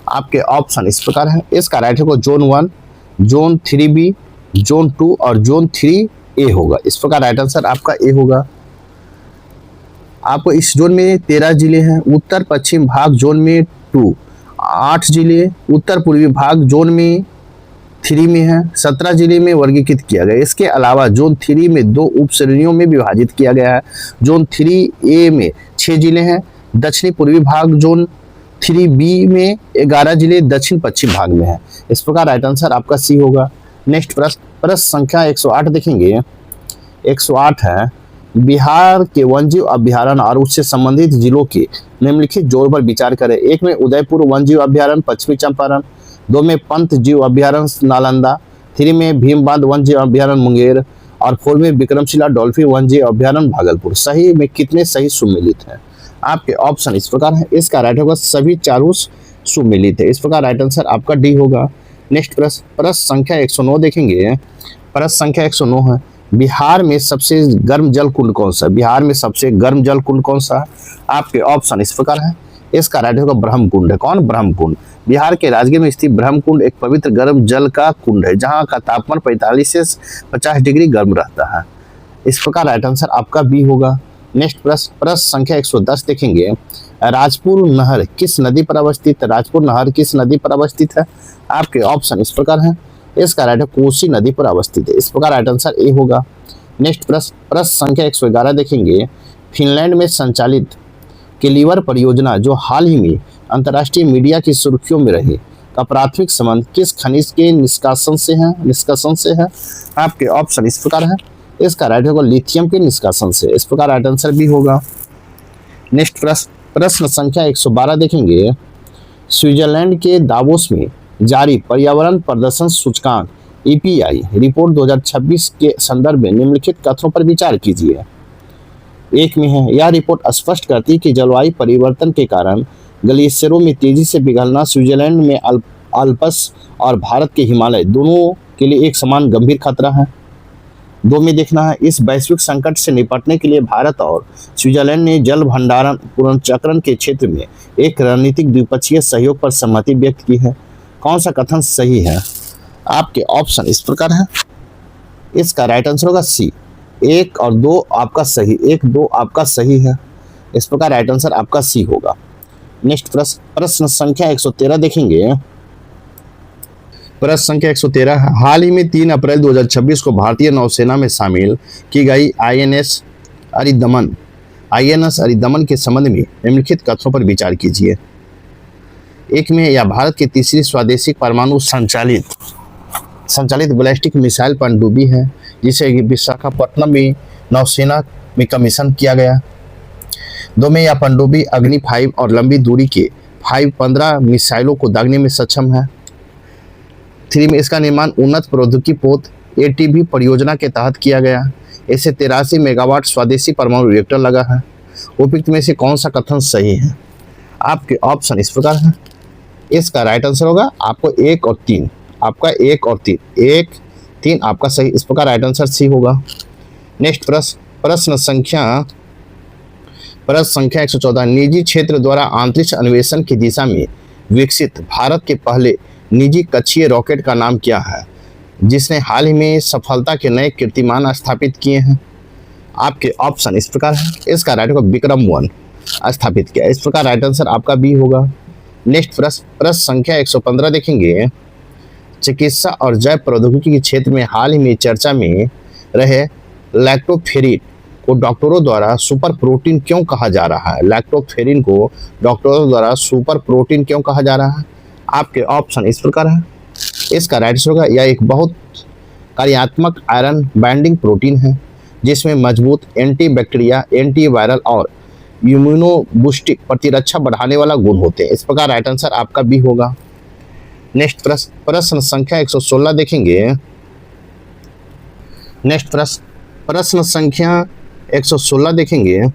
आपके ऑप्शन इस प्रकार है। इसका राइट होगा जोन 1, जोन 3B, जोन 2 और जोन 3A होगा। इस प्रकार राइट आंसर आपका ए होगा। आपको इस जोन में 13 जिले हैं। उत्तर पश्चिम भाग जोन में 2, 8 जिले। उत्तर पूर्वी भाग जोन में 3 में है, 17 जिले में वर्गीकृत किया गया। इसके अलावा जोन 3 में 2 उप श्रेणियों में विभाजित किया गया है। जोन 3A में 6 जिले हैं। दक्षिणी पूर्वी भाग जोन 3B में 11 जिले दक्षिण पश्चिम भाग में है। इस प्रकार राइट आंसर आपका सी होगा। नेक्स्ट प्रश्न, प्रश्न संख्या 108 देखेंगे। 108 है, बिहार के वन्यजीव अभ्यारण्य और उससे संबंधित जिलों के निम्नलिखित जोड़ पर विचार करें। 1 में उदयपुर वन्यजीव अभ्यारण्य पश्चिमी चंपारण, 2 में पंत जीव अभ्यारण्य नालंदा, 3 में भीमबांध वन्यजीव अभ्यारण्य मुंगेर और 4 में विक्रमशिला डॉल्फिन वन्यजीव अभ्यारण्य भागलपुर। सही में कितने सही सुमेलित हैं? आपके ऑप्शन इस प्रकार है। इसका राइट होगा सभी चारों सुमेलित है। इस प्रकार राइट आंसर आपका डी होगा। नेक्स्ट प्रश्न, प्रश्न संख्या 109 देखेंगे। प्रश्न संख्या 109 है, बिहार में सबसे गर्म जल कुंड कौन सा है? बिहार में सबसे गर्म जल कुंड कौन सा है? आपके ऑप्शन इस प्रकार है। इसका राइट होगा ब्रह्म कुंड है। कौन? ब्रह्म कुंड। बिहार के राजगीर में स्थित ब्रह्म कुंड एक पवित्र गर्म जल का कुंड है जहां का तापमान 45 से 50 डिग्री गर्म रहता है। इस प्रकार राइट आंसर आपका बी होगा। नेक्स्ट प्रश्न, प्रश्न संख्या 110 देखेंगे। राजपुर नहर किस नदी पर अवस्थित है? राजपुर नहर किस नदी पर अवस्थित है? आपके ऑप्शन इस प्रकार है। इसका राइट है कोसी नदी पर अवस्थित है। इस प्रकार राइट आंसर ए होगा। नेक्स्ट प्रश्न, प्रश्न संख्या 111 देखेंगे। फिनलैंड में संचालित केलीवर परियोजना जो हाल ही में अंतर्राष्ट्रीय मीडिया की सुर्खियों में रही का प्राथमिक संबंध किस खनिज के निष्कासन से है? आपके ऑप्शन इस प्रकार है। इसका राइट होगा लिथियम के निष्कासन से। इस प्रकार राइट आंसर भी होगा। नेक्स्ट प्रश्न, प्रश्न संख्या 112 देखेंगे। स्विट्जरलैंड के दावोस में जारी पर्यावरण प्रदर्शन सूचकांक EPI रिपोर्ट 2026 के संदर्भ में निम्नलिखित कथनों पर विचार कीजिए। 1 में है, यह रिपोर्ट स्पष्ट करती है कि जलवायु परिवर्तन के कारण ग्लेशियरों में तेजी से पिघलना स्विट्जरलैंड में अल्प्स और भारत के हिमालय दोनों के लिए एक समान गंभीर खतरा है। 2 में देखना है, इस वैश्विक संकट से निपटने के लिए भारत और स्विट्जरलैंड ने जल भंडारण पुनर्चक्रण के क्षेत्र में एक रणनीतिक द्विपक्षीय सहयोग पर सहमति व्यक्त की है। कौन सा कथन सही है? आपके ऑप्शन इस प्रकार है। इसका राइट आंसर होगा सी। 1 और 2 आपका सही, 1, 2 आपका सही है। इस प्रकार राइट आंसर आपका सी होगा। नेक्स्ट प्रश्न, प्रश्न संख्या 113 देखेंगे। प्रश्न संख्या 113 है, हाल ही में 3 अप्रैल 2026 को भारतीय नौसेना में शामिल की गई INS अरिदमन के संबंध में निम्नलिखित कथनों पर विचार कीजिए। 1 में, यह भारत की तीसरी स्वदेशी परमाणु संचालित बैलिस्टिक मिसाइल पनडुब्बी है जिसे विशाखापट्टनम में नौसेना में कमीशन किया गया। 2 में, यह पनडुब्बी अग्नि 5 और लंबी दूरी के 5-15 मिसाइलों को दागने में सक्षम है। 3 में, इसका निर्माण उन्नत प्रौद्योगिकी पोत ATB परियोजना के तहत किया गया। इसे 83 मेगावाट स्वदेशी परमाणु रिएक्टर लगा है। उपयुक्त में से कौन सा कथन सही है? आपके ऑप्शन इस प्रकार है। इसका राइट आंसर होगा आपको 1 और 3, आपका 1 और 3, 1, 3 आपका सही। इस प्रकार राइट आंसर सी होगा। नेक्स्ट प्रश्न, प्रश्न संख्या 114, निजी क्षेत्र द्वारा अंतरिक्ष अन्वेषण की दिशा में विकसित भारत के पहले निजी कक्षीय रॉकेट का नाम क्या है जिसने हाल ही में सफलता के नए कीर्तिमान स्थापित किए हैं? आपके ऑप्शन इस प्रकार है। इसका राइट होगा विक्रम 1 स्थापित किया। इस प्रकार राइट आंसर आपका बी होगा। नेक्स्ट प्रश्न संख्या 115 देखेंगे। चिकित्सा और जैव प्रौद्योगिकी के क्षेत्र में हाल ही में चर्चा में रहे लैक्टोफेरिन को डॉक्टरों द्वारा सुपर प्रोटीन क्यों कहा जा रहा है? लैक्टोफेरिन को डॉक्टरों द्वारा सुपर प्रोटीन क्यों कहा जा रहा है? आपके ऑप्शन इस प्रकार है। इसका राइट आंसर होगा, यह एक बहुत कार्यात्मक आयरन बाइंडिंग प्रोटीन है जिसमें मजबूत एंटीबैक्टीरिया, एंटीवायरल और इम्यूनोबूस्टिक प्रतिरक्षा बढ़ाने वाला गुण होते हैं। इस प्रकार राइट आंसर आपका बी होगा। नेक्स्ट प्रश्न संख्या 116 देखेंगे। नेक्स्ट प्रश्न, प्रश्न संख्या 116 देखेंगे।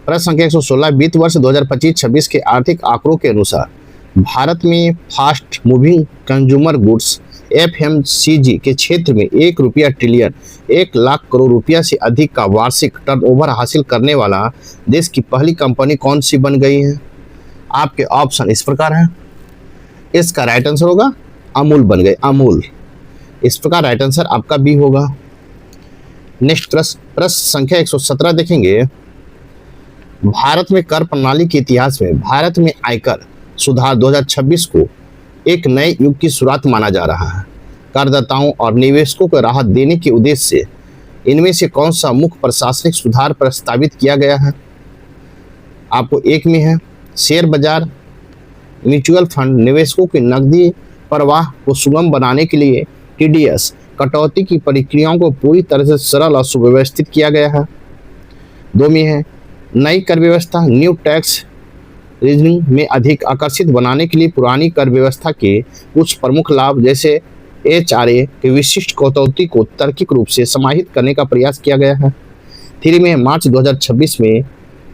प्रश्न संख्या 116, वित्त वर्ष 2025-26 के आर्थिक आंकड़ों के अनुसार भारत में fast moving consumer goods FMCG के क्षेत्र में 1 रुपया ट्रिलियन 1 लाख करोड़ रुपया से अधिक का वार्षिक टर्नओवर हासिल करने वाला देश की पहली कंपनी कौन सी बन गई है? आपके ऑप्शन इस प्रकार हैं। इसका राइट आंसर होगा अमूल बन गए, अमूल। इस प्रकार राइट आंसर आपका बी होगा। नेक्स्ट प्रश्न संख्या 117 देखेंगे। भारत में कर प्रणाली के इतिहास में भारत में आयकर सुधार 2026 को एक नए युग की शुरुआत माना जा रहा है। करदाताओं और निवेशकों को राहत देने के उद्देश्य से इनमें से कौन सा मुख्य प्रशासनिक सुधार प्रस्तावित किया गया है? आपको एक में है शेयर बाजार, म्यूचुअल फंड, निवेशकों के नकदी प्रवाह को सुगम बनाने के लिए टीडीएस कटौती की प्रक्रियाओं को पूरी तरह से सरल और सुव्यवस्थित किया गया है। दो में है नई कर व्यवस्था, न्यू टैक्स रीजनिंग में अधिक आकर्षित बनाने के लिए पुरानी कर व्यवस्था के कुछ प्रमुख लाभ जैसे एचआरए के विशिष्ट कटौती को तार्किक रूप से समाहित करने का प्रयास किया गया है। थ्री में मार्च 2026 में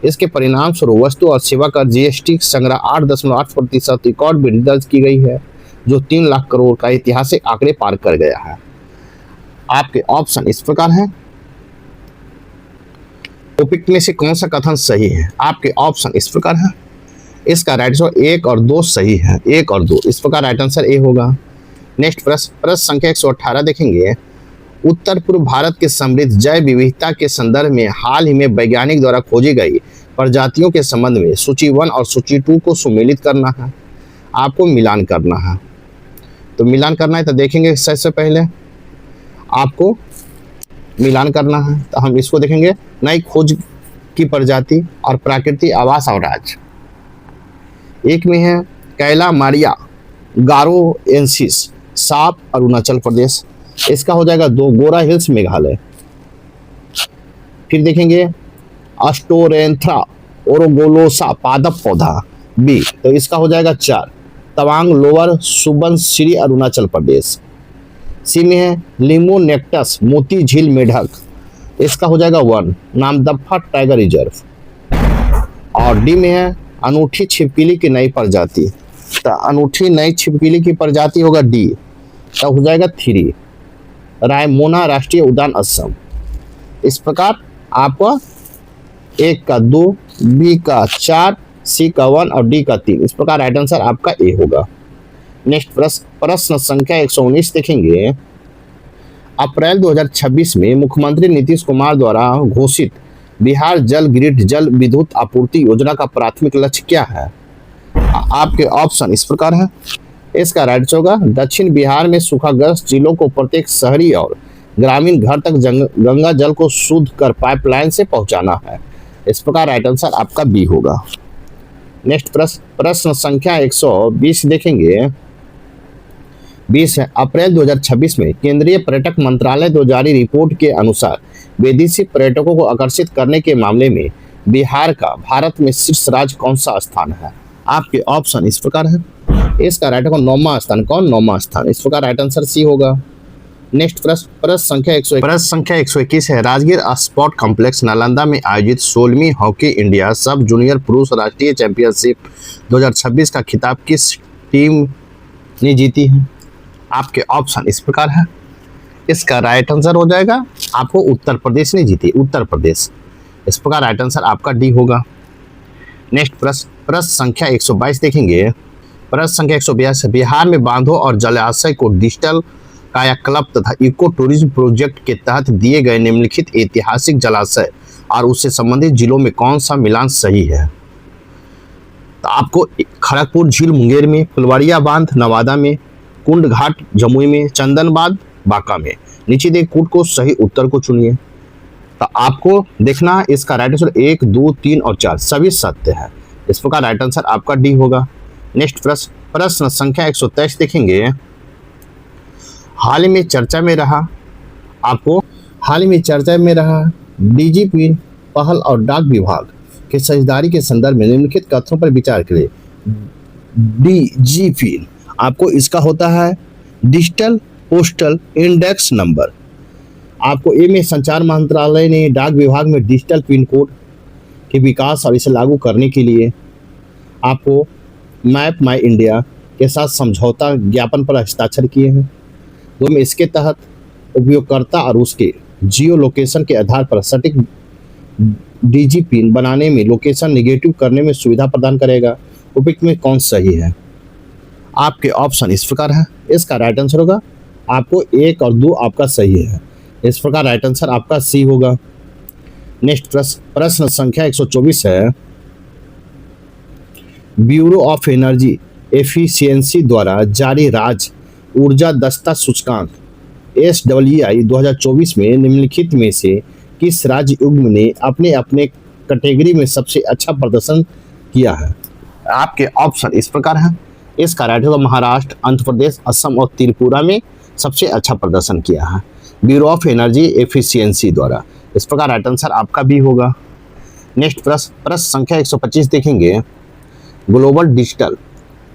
इसके परिणाम स्वरूप वस्तु और सेवा कर जीएसटी संग्रह 8.8% रिकॉर्ड वृद्धि दर्ज की गई है, जो 3 लाख करोड़ का ऐतिहासिक आंकड़े पार कर गया है। आपके ऑप्शन इस प्रकार हैं। टॉपिक में से कौन सा कथन सही है? आपके ऑप्शन इस प्रकार है। इसका राइट आंसर 1 और 2 सही है, 1 और 2। इस प्रकार राइट आंसर ए होगा। नेक्स्ट प्रश्न संख्या 118 देखेंगे। उत्तर पूर्व भारत के समृद्ध जैव विविधता के संदर्भ में हाल ही में वैज्ञानिक द्वारा खोजी गई प्रजातियों के संबंध में सूची 1 और सूची 2 को सुमेलित करना है। आपको मिलान करना है। तो मिलान करना है तो देखेंगे सबसे पहले आपको मिलान करना है, तो हम इसको देखेंगे नई खोज की प्रजाति और प्राकृतिक आवास और राज्य। एक में है कैला मारिया गारोएंसिस सांप अरुणाचल प्रदेश, इसका हो जाएगा 2 गोरा हिल्स मेघालय। फिर देखेंगे अस्टोरेंथ्रा ओरोगोलोसा पादप पौधा बी, तो इसका हो जाएगा 4 तवांग लोअर सुबनसिरी अरुणाचल प्रदेश। सी में है लिमोनेक्टस मोती झील मेढक, इसका हो जाएगा 1 नामदफा टाइगर रिजर्व। और डी में है अनूठी छिपकली की नई प्रजाति, तो अनूठी नई छिपकली की प्रजाति होगा डी, तब हो जाएगा 3 रायमोना राष्ट्रीय उद्यान असम। इस प्रकार आपका ए का 2, बी का 4, सी का 1 और डी का 3। इस प्रकार राइट आंसर आपका ए होगा। नेक्स्ट प्रश्न संख्या 119 देखेंगे। अप्रैल 2026 में मुख्यमंत्री नीतीश कुमार द्वारा घोषित बिहार जल ग्रिड जल विद्युत आपूर्ति योजना का प्राथमिक लक्ष्य क्या है? आपके ऑप्शन इस प्रकार है। इसका राइट आंसर होगा दक्षिण बिहार में सूखाग्रस्त जिलों को प्रत्येक शहरी और ग्रामीण घर तक गंगा जल को शुद्ध कर पाइपलाइन से पहुंचाना है। इस प्रकार राइट आंसर आपका बी होगा। नेक्स्ट प्रश्न संख्या 120 देखेंगे। 20 है अप्रैल 2026 में केंद्रीय पर्यटक मंत्रालय द्वारा जारी रिपोर्ट के अनुसार विदेशी पर्यटकों को आकर्षित करने के मामले में बिहार का भारत में शीर्ष राज्य कौन सा स्थान है? आपके ऑप्शन इस प्रकार है। इसका राइट आंसर 9वां स्थान। कौन 9वां स्थान? इस प्रकार राइट आंसर सी होगा। नेक्स्ट प्रश्न संख्या 121 है। राजगीर स्पोर्ट कॉम्प्लेक्स नालंदा में आयोजित 16वीं हॉकी इंडिया सब जूनियर पुरुष राष्ट्रीय चैंपियनशिप 2026 का खिताब किस टीम ने जीती है? आपके ऑप्शन इस प्रकार है। इसका राइट आंसर हो जाएगा आपको उत्तर प्रदेश ने जीती, उत्तर प्रदेश। इस प्रकार राइट आंसर आपका डी होगा। नेक्स्ट प्रश्न संख्या 122 देखेंगे। प्रश्न संख्या 182 बिहार में बांधों और जलाशय को डिजिटल कायाकल्प तथा इको टूरिज्म प्रोजेक्ट के तहत दिए गए निम्नलिखित ऐतिहासिक जलाशय और उससे संबंधित जिलों में कौन सा मिलान सही है? तो आपको खड़गपुर झील मुंगेर में, फुलवाड़िया बांध नवादा में, कुंड घाट जमुई में, चंदन बांध बांका में। नीचे दे कूट को सही उत्तर को चुनिए। तो आपको देखना इसका राइट आंसर 1, 2, 3 और 4 सभी सत्य है। इस प्रकार राइट आंसर आपका डी होगा। नेक्स्ट प्रश्न संख्या 123 देखेंगे। हाल ही में चर्चा में रहा डीजीपी पहल और डाक विभाग के साझेदारी के संदर्भ में निम्नलिखित कथनों पर विचार करें। डीजीपी आपको इसका होता है डिजिटल पोस्टल इंडेक्स नंबर, आपको ए में संचार मंत्रालय ने डाक विभाग में डिजिटल पिन कोड के विकास और इसे लागू करने के लिए आपको मैप माई इंडिया के साथ समझौता ज्ञापन पर हस्ताक्षर किए हैं। दो में इसके तहत उपयोगकर्ता और उसके जियो लोकेशन के आधार पर सटीक डिजी पिन बनाने में लोकेशन निगेटिव करने में सुविधा प्रदान करेगा। उपयुक्त में कौन सही है? आपके ऑप्शन इस प्रकार है। इसका राइट आंसर होगा आपको 1 और 2 आपका सही है। इस प्रकार राइट आंसर आपका सी होगा। नेक्स्ट प्रश्न संख्या 124 है। ब्यूरो ऑफ एनर्जी एफिशिएंसी द्वारा जारी राज्य ऊर्जा दक्षता सूचकांक SWI 2024 में निम्नलिखित में से किस राज्य युग्म ने अपने अपने कैटेगरी में सबसे अच्छा प्रदर्शन किया है? आपके ऑप्शन इस प्रकार हैं। इसका राइट होगा महाराष्ट्र, आंध्र प्रदेश, असम और त्रिपुरा में सबसे अच्छा प्रदर्शन किया है ब्यूरो ऑफ एनर्जी एफिशिएंसी द्वारा। इस प्रकार राइट आंसर आपका भी होगा। नेक्स्ट प्रश्न संख्या 125 देखेंगे। ग्लोबल डिजिटल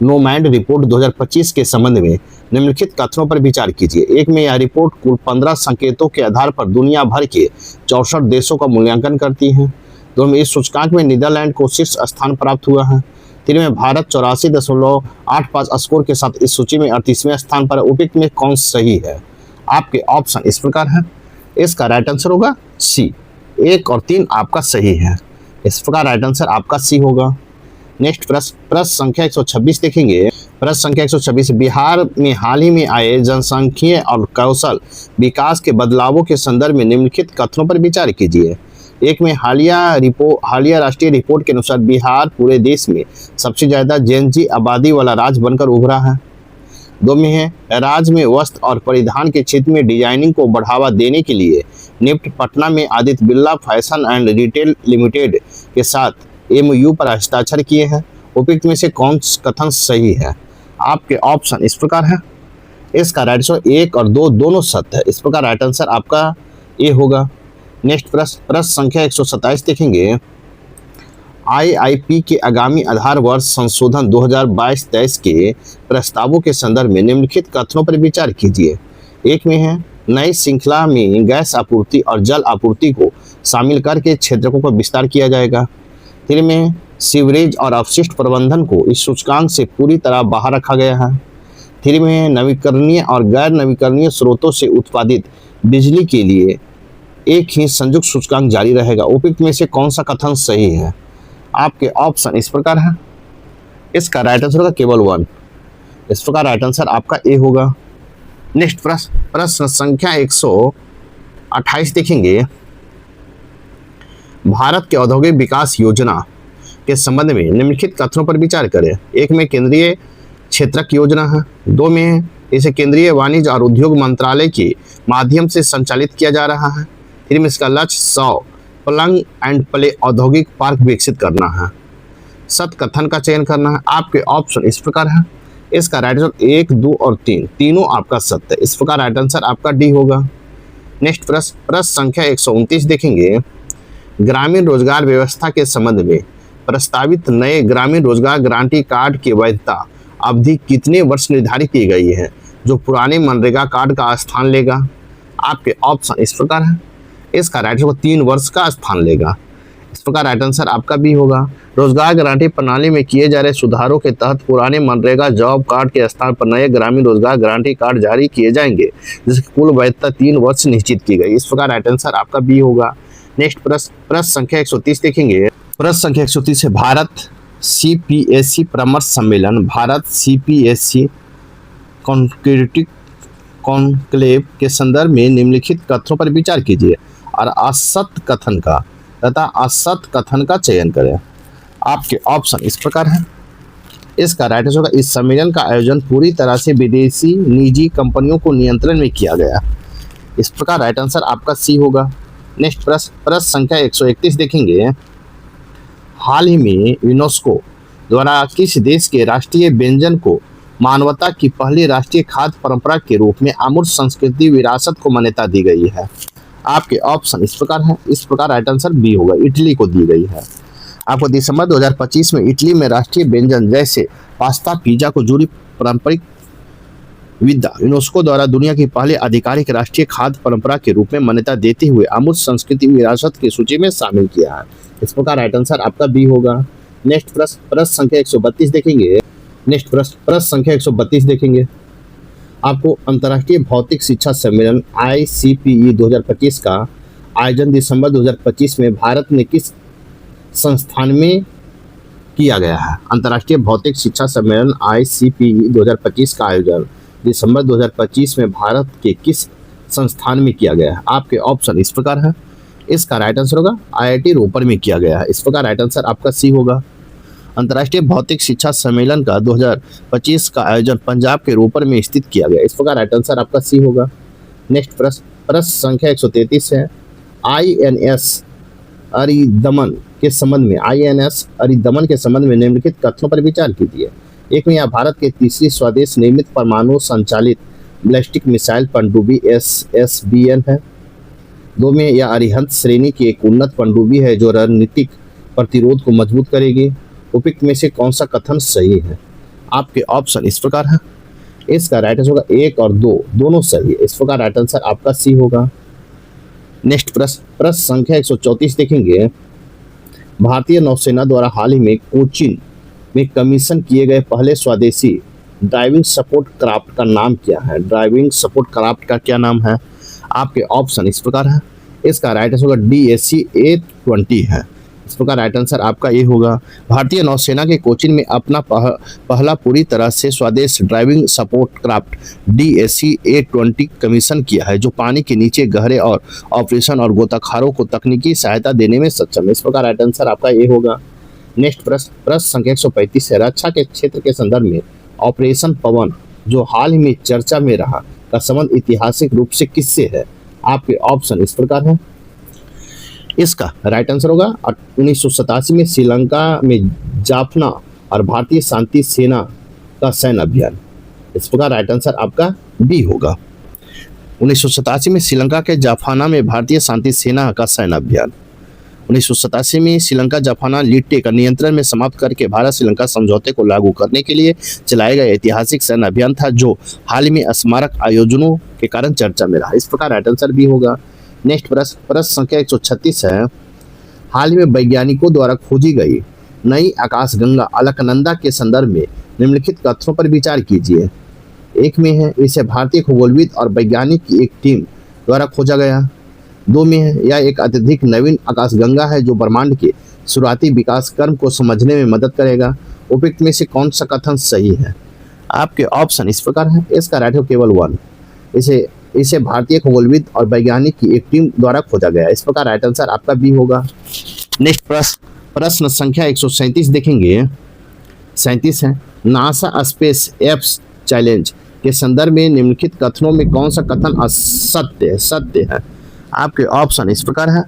नोमैड रिपोर्ट 2025 के संबंध में निम्नलिखित कथनों पर विचार कीजिए। एक में यह रिपोर्ट कुल 15 संकेतों के आधार पर दुनिया भर के 64 देशों का मूल्यांकन करती है। दो में इस सूचकांक में नीदरलैंड को शीर्ष स्थान प्राप्त हुआ है। तीन में भारत 84.85 स्कोर के साथ इस सूची में 38वें स्थान पर। उपयुक्त में कौन सही है? आपके ऑप्शन इस प्रकार है। इसका राइट आंसर होगा सी। 1 और 3 आपका सही है। इस प्रकार राइट आंसर आपका सी होगा। नेक्स्ट प्रश्न संख्या 126 देखेंगे। प्रश्न संख्या 126 बिहार में हाल ही में आए जनसांख्यिकीय और कौशल विकास के बदलावों के संदर्भ में निम्नलिखित कथनों पर विचार कीजिए। एक में हालिया राष्ट्रीय रिपोर्ट के अनुसार बिहार पूरे देश में सबसे ज्यादा जेन-जी आबादी वाला राज्य बनकर उभरा है। दो में है राज्य में वस्त्र और परिधान के क्षेत्र में डिजाइनिंग को बढ़ावा देने के लिए निफ्ट पटना में Aditya Birla fashion and retail limited के साथ MOU पर हस्ताक्षर किए हैं। उपयुक्त में से कौन कथन सही है? आपके ऑप्शन इस प्रकार है। इसका राइट आंसर 1 और 2 दोनों सत्य है। इस प्रकार राइट आंसर आपका ए होगा। नेक्स्ट प्रश्न संख्या 127 देखेंगे। IIP के आगामी आधार वर्ष संशोधन 2022-23 के प्रस्तावों के संदर्भ में निम्नलिखित कथनों पर विचार कीजिए। एक में है नई श्रृंखला में गैस आपूर्ति और जल आपूर्ति को शामिल करके क्षेत्रों का विस्तार किया जाएगा। तीन में सीवरेज और अपशिष्ट प्रबंधन को इस सूचकांक से पूरी तरह बाहर रखा गया है। तीन में नवीकरणीय और गैर नवीकरणीय स्रोतों से उत्पादित बिजली के लिए एक ही संयुक्त सूचकांक जारी रहेगा। उपयुक्त में से कौन सा कथन सही है? आपके ऑप्शन इस प्रकार है। इसका राइट आंसर होगा केवल 1। इस प्रकार राइट आंसर आपका ए होगा। नेक्स्ट प्रश्न संख्या 128 देखेंगे। भारत के औद्योगिक विकास योजना के संबंध में निम्नलिखित कथनों पर विचार करें। एक में केंद्रीय क्षेत्रक योजना है। दो में इसे केंद्रीय वाणिज्य और उद्योग मंत्रालय के माध्यम से संचालित किया जा रहा है। तीन में इसका लक्ष्य 100 प्लग एंड प्ले औद्योगिक पार्क विकसित करना है। सत्य कथन का चयन करना है। आपके ऑप्शन इस प्रकार है। इसका राइट आंसर 1, 2 और 3 तीनों आपका सत्य है। इस प्रकार राइट आंसर आपका डी होगा। नेक्स्ट प्रश्न संख्या 129 देखेंगे। ग्रामीण रोजगार व्यवस्था के संबंध में प्रस्तावित नए ग्रामीण रोजगार गारंटी कार्ड की वैधता अवधि कितने वर्ष निर्धारित की गई है जो पुराने मनरेगा कार्ड का स्थान लेगा? आपके ऑप्शन इस प्रकार है। इसका राइट आंसर 3 वर्ष का स्थान लेगा। इस प्रकार राइट आंसर आपका भी होगा। रोजगार गारंटी प्रणाली में किए जा रहे सुधारों के तहत पुराने मनरेगा जॉब कार्ड के स्थान पर नए ग्रामीण रोजगार गारंटी कार्ड जारी किए जाएंगे जिसकी कुल वैधता 3 वर्ष निश्चित की गई। इस प्रकार राइट आंसर आपका भी होगा। नेक्स्ट प्रश्न संख्या 130 देखेंगे। प्रश्न संख्या 130 है। भारत CPSC परामर्श सम्मेलन भारत CPSC कॉन्क्लेव के संदर्भ में निम्नलिखित कथनों पर विचार कीजिए और असत्य कथन का तथा असत्य कथन का चयन करें। आपके ऑप्शन इस प्रकार है। इसका राइट आंसर होगा इस सम्मेलन का आयोजन पूरी तरह से विदेशी निजी कंपनियों को नियंत्रण में किया गया। इस प्रकार राइट आंसर आपका सी होगा। नेक्स्ट प्रश्न संख्या 131 देखेंगे। हाल ही में यूनेस्को द्वारा किस देश के राष्ट्रीय व्यंजन को मानवता की पहली राष्ट्रीय खाद्य परंपरा के रूप में अमूर्त संस्कृति विरासत को मान्यता दी गई है? आपके ऑप्शन इस प्रकार है। इस प्रकार राइट आंसर बी होगा। इटली को दी गई है। आपको दिसंबर 2025 में इटली में राष्ट्रीय व्यंजन जैसे पास्ता पिज्जा को जुड़ी पारंपरिक विद्या यूनेस्को द्वारा दुनिया की पहले आधिकारिक राष्ट्रीय खाद्य परंपरा के रूप में मान्यता देते हुए अमूर्त संस्कृति विरासत की सूची में शामिल किया है। इस प्रकार राइट आंसर आपका बी होगा। नेक्स्ट प्रश्न संख्या 132 देखेंगे। नेक्स्ट प्रश्न संख्या 132 देखेंगे। आपको अंतर्राष्ट्रीय भौतिक शिक्षा सम्मेलन ICPE 2025 का आयोजन दिसंबर 2025 में भारत में किस संस्थान में किया गया है? अंतर्राष्ट्रीय भौतिक शिक्षा सम्मेलन ICPE 2025 का आयोजन दिसंबर 2025 में भारत के किस संस्थान में किया गया है? आपके ऑप्शन इस प्रकार है। इसका राइट आंसर होगा IIT रोपर में किया गया है। इस प्रकार राइट आंसर आपका सी होगा। अंतर्राष्ट्रीय भौतिक शिक्षा सम्मेलन का 2025 का आयोजन पंजाब के रोपर में स्थित किया गया। इस प्रकार राइट आंसर आपका सी होगा। नेक्स्ट प्रश्न संख्या 133 है। INS अरिदमन के संबंध में निम्नलिखित कथनों पर विचार कीजिए। एक में यह भारत के तीसरी स्वदेश निर्मित परमाणु संचालित बैलिस्टिक मिसाइल पनडुब्बी SSBN है। दो में यह अरिहंत श्रेणी की एक उन्नत पनडुब्बी है जो रणनीतिक प्रतिरोध को मजबूत करेगी। उपयुक्त में से कौन सा कथन सही है? आपके ऑप्शन इस प्रकार है। इसका राइट आंसर होगा 1 और 2 दोनों सही है। इस प्रकार राइट आंसर आपका सी होगा। नेक्स्ट प्रश्न संख्या 134 देखेंगे। भारतीय नौसेना द्वारा हाल ही में कोचीन में कमीशन किए गए पहले स्वदेशी ड्राइविंग सपोर्ट क्राफ्ट का नाम क्या है? ड्राइविंग सपोर्ट क्राफ्ट का क्या नाम है? आपके ऑप्शन इस प्रकार है। इसका राइट आंसर होगा DAC A20 है। इस प्रकार राइट आंसर आपका ये होगा। भारतीय नौसेना के कोचीन में अपना पहला पूरी तरह से स्वदेश driving support craft DAC A20 commission किया है जो पानी के नीचे गहरे और ऑपरेशन और गोताखोरों को तकनीकी सहायता देने में सक्षम है। इस प्रकार राइट आंसर आपका ये होगा। नेक्स्ट प्रश्न संख्या 135 है। रक्षा के क्षेत्र के संदर्भ में ऑपरेशन पवन जो हाल ही में चर्चा में रहा का संबंध ऐतिहासिक रूप से किससे है? आपके ऑप्शन इस प्रकार है। इसका राइट आंसर होगा 1987 में श्रीलंका में जाफना और भारतीय शांति सेना का सैन्य अभियान। इस प्रकार राइट आंसर आपका बी होगा। 1987 में श्रीलंका के जाफना में भारतीय शांति सेना का सैन्य अभियान। 1987 में श्रीलंका जाफना लिट्टे का नियंत्रण में समाप्त करके भारत श्रीलंका समझौते को लागू करने के लिए चलाया गया ऐतिहासिक सैन्य अभियान था जो हाल ही में स्मारक आयोजनों के कारण चर्चा में रहा। इस प्रकार राइट आंसर भी होगा। नेक्स्ट प्रश्न संख्या 136 है। हाल ही में वैज्ञानिकों द्वारा खोजी गई नई आकाशगंगा अलकनंदा के संदर्भ में निम्नलिखित कथनों पर विचार कीजिए। एक में है इसे भारतीय खगोलविद और वैज्ञानिक की एक टीम द्वारा खोजा गया। दो में है यह एक अत्यधिक नवीन आकाशगंगा है जो ब्रह्मांड के शुरुआती विकास क्रम को समझने में मदद करेगा। उपयुक्त में से कौन सा कथन सही है? आपके ऑप्शन इस प्रकार है। इसका राइट हो केवल 1। इसे भारतीय खगोलविद और वैज्ञानिक की एक टीम द्वारा खोजा गया। इस प्रकार राइट आंसर आपका बी होगा। नेक्स्ट प्रश्न संख्या 137 देखेंगे। 37 है। नासा स्पेस एक्स चैलेंज के संदर्भ में निम्नलिखित कथनों में कौन सा कथन सत्य है? आपके ऑप्शन इस प्रकार है।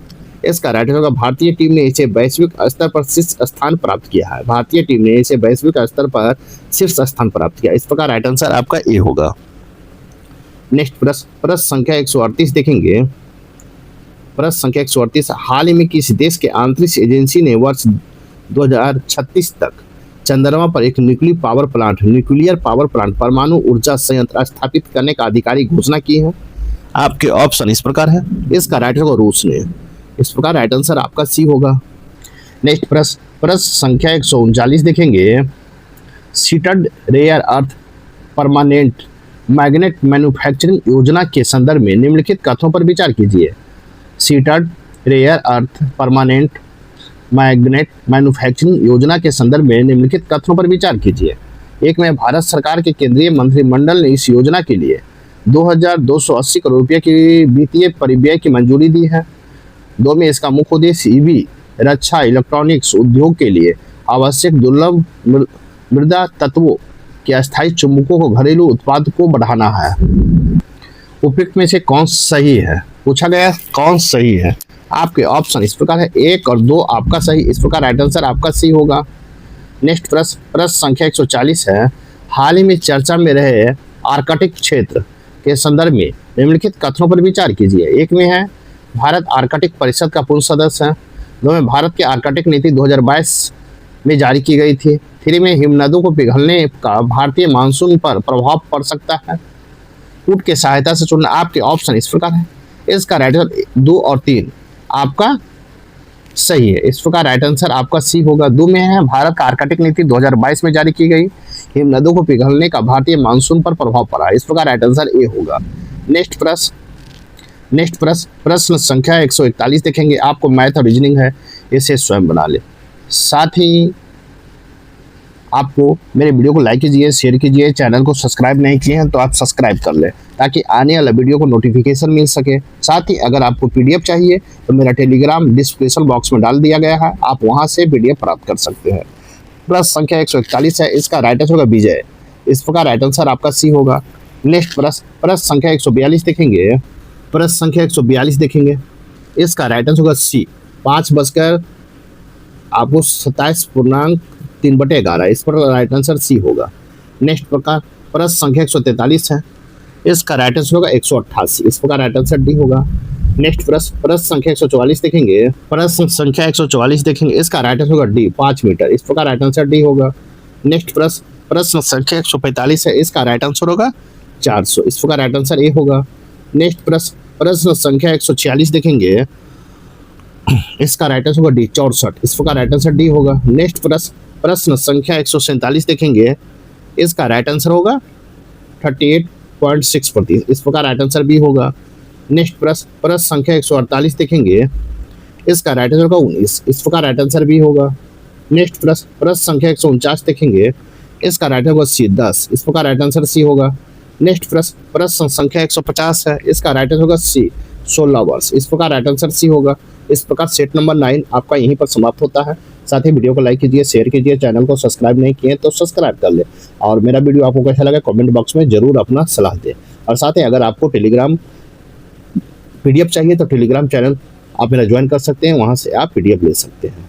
इसका राइट होगा भारतीय टीम ने इसे वैश्विक स्तर पर शीर्ष स्थान प्राप्त किया है। भारतीय टीम ने इसे वैश्विक स्तर पर शीर्ष स्थान प्राप्त किया। इस प्रकार राइट आंसर आपका ए होगा। नेक्स्ट प्रश्न संख्या 138 देखेंगे। प्रश्न संख्या 138 हाल ही में किस देश के अंतरिक्ष एजेंसी ने वर्ष 2036 तक चंद्रमा पर एक न्यूक्लियर पावर प्लांट परमाणु ऊर्जा संयंत्र स्थापित करने का आधिकारिक घोषणा की है? आपके ऑप्शन इस प्रकार है। इसका राइट होगा रूस ने। इस प्रकार राइट आंसर आपका सी होगा। नेक्स्ट प्रश्न संख्या 139 देखेंगे। सीटेड rare earth permanent magnet manufacturing योजना के संदर्भ में निम्नलिखित कथनों पर विचार कीजिए। सीटेड rare earth permanent magnet manufacturing योजना के संदर्भ में निम्नलिखित कथनों पर विचार कीजिए। एक में भारत सरकार के केंद्रीय मंत्रिमंडल ने इस योजना के लिए 2280 करोड़ रुपये की वित्तीय परिव्यय की मंजूरी दी है। दो में इसका मुख्य उद्देश्य ईवी, रक्षा, इलेक्ट्रॉनिक्स उद्योग के लिए आवश्यक दुर्लभ मृदा तत्वों के अस्थायी चुंबकों को घरेलू उत्पाद को बढ़ाना है। उपयुक्त में से कौन सही है? पूछा गया कौन सही है। आपके ऑप्शन इस प्रकार है। 1 और 2 आपका सही। इस प्रकार राइट आंसर आपका सी होगा। नेक्स्ट प्रश्न संख्या 140 है। हाल ही में चर्चा में रहे आर्कटिक क्षेत्र के संदर्भ में निम्नलिखित कथनों पर विचार कीजिए। एक में है भारत आर्कटिक परिषद का पूर्ण सदस्य है। दो में भारत की आर्कटिक नीति 2022 में जारी की गई थी। 3 में हिमनदों को पिघलने का भारतीय मानसून पर प्रभाव पड़ सकता है। पुट के सहायता से चुनना। आपके ऑप्शन इस प्रकार है। इसका राइट आंसर 2 और 3 आपका सही है। इस प्रकार राइट आंसर आपका सी होगा। 2 में है, भारत का आर्कटिक नीति 2022 में जारी की गई। हिम नदियों को पिघलने का भारतीय मानसून पर प्रभाव पड़ा। इस प्रकार राइट आंसर ए होगा। नेक्स्ट प्रश्न संख्या 141 देखेंगे। आपको मैथ और रीजनिंग है, इसे स्वयं बना ले। साथ ही आपको मेरे वीडियो को लाइक कीजिए, शेयर कीजिए। चैनल को सब्सक्राइब नहीं किए हैं तो आप सब्सक्राइब कर लें ताकि आने वाला वीडियो को नोटिफिकेशन मिल सके। साथ ही अगर आपको पीडीएफ चाहिए तो मेरा टेलीग्राम डिस्क्रिप्शन बॉक्स में डाल दिया गया है, आप वहां से पीडीएफ प्राप्त कर सकते हैं। प्रश्न संख्या 141 है, इसका राइट आंसर होगा विजय। इस प्रकार राइट आंसर आपका सी होगा। नेक्स्ट प्रश्न संख्या 142 देखेंगे। प्रश्न संख्या 142 देखेंगे, इसका राइट आंसर होगा सी। 5 बजकर आपको 27.3/11। इस पर राइट आंसर सी होगा। नेक्स्ट प्रकार प्रश्न संख्या 143 है, इसका राइट आंसर होगा 188। इस प्रकार राइट आंसर डी होगा। नेक्स्ट प्रश्न संख्या 144 देखेंगे। प्रश्न संख्या 144 देखेंगे, इसका राइट आंसर होगा डी 5 मीटर। इस प्रकार राइट आंसर डी होगा। नेक्स्ट प्रश्न संख्या 145 है, इसका राइट आंसर होगा 400। इस प्रकार राइट आंसर ए होगा। नेक्स्ट प्रश्न संख्या 146 देखेंगे, इसका राइट आंसर होगा डी 64। इस प्रकार राइट आंसर डी होगा। नेक्स्ट प्रश्न संख्या 147 देखेंगे, इसका राइट आंसर होगा 38.6%। इस प्रकार राइट आंसर बी होगा। नेक्स्ट प्रश्न संख्या 148 देखेंगे, इसका राइट आंसर होगा 19। इस प्रकार राइट आंसर बी होगा। नेक्स्ट प्रश्न संख्या 149 देखेंगे, इसका राइट आंसर होगा सी 10। इस प्रकार राइट आंसर सी होगा। नेक्स्ट प्रश्न संख्या 150 है, इसका राइट आंसर होगा सी 16 वर्ष। इस प्रकार राइट आंसर सी होगा। इस प्रकार सेट नंबर 9 आपका यहीं पर समाप्त होता है। साथ ही वीडियो को लाइक कीजिए, शेयर कीजिए। चैनल को सब्सक्राइब नहीं किए तो सब्सक्राइब कर ले और मेरा वीडियो आपको कैसा लगा कमेंट बॉक्स में जरूर अपना सलाह दें। और साथ ही अगर आपको टेलीग्राम पीडीएफ चाहिए तो टेलीग्राम चैनल आप मेरा ज्वाइन कर सकते हैं, वहां से आप पीडीएफ ले सकते हैं।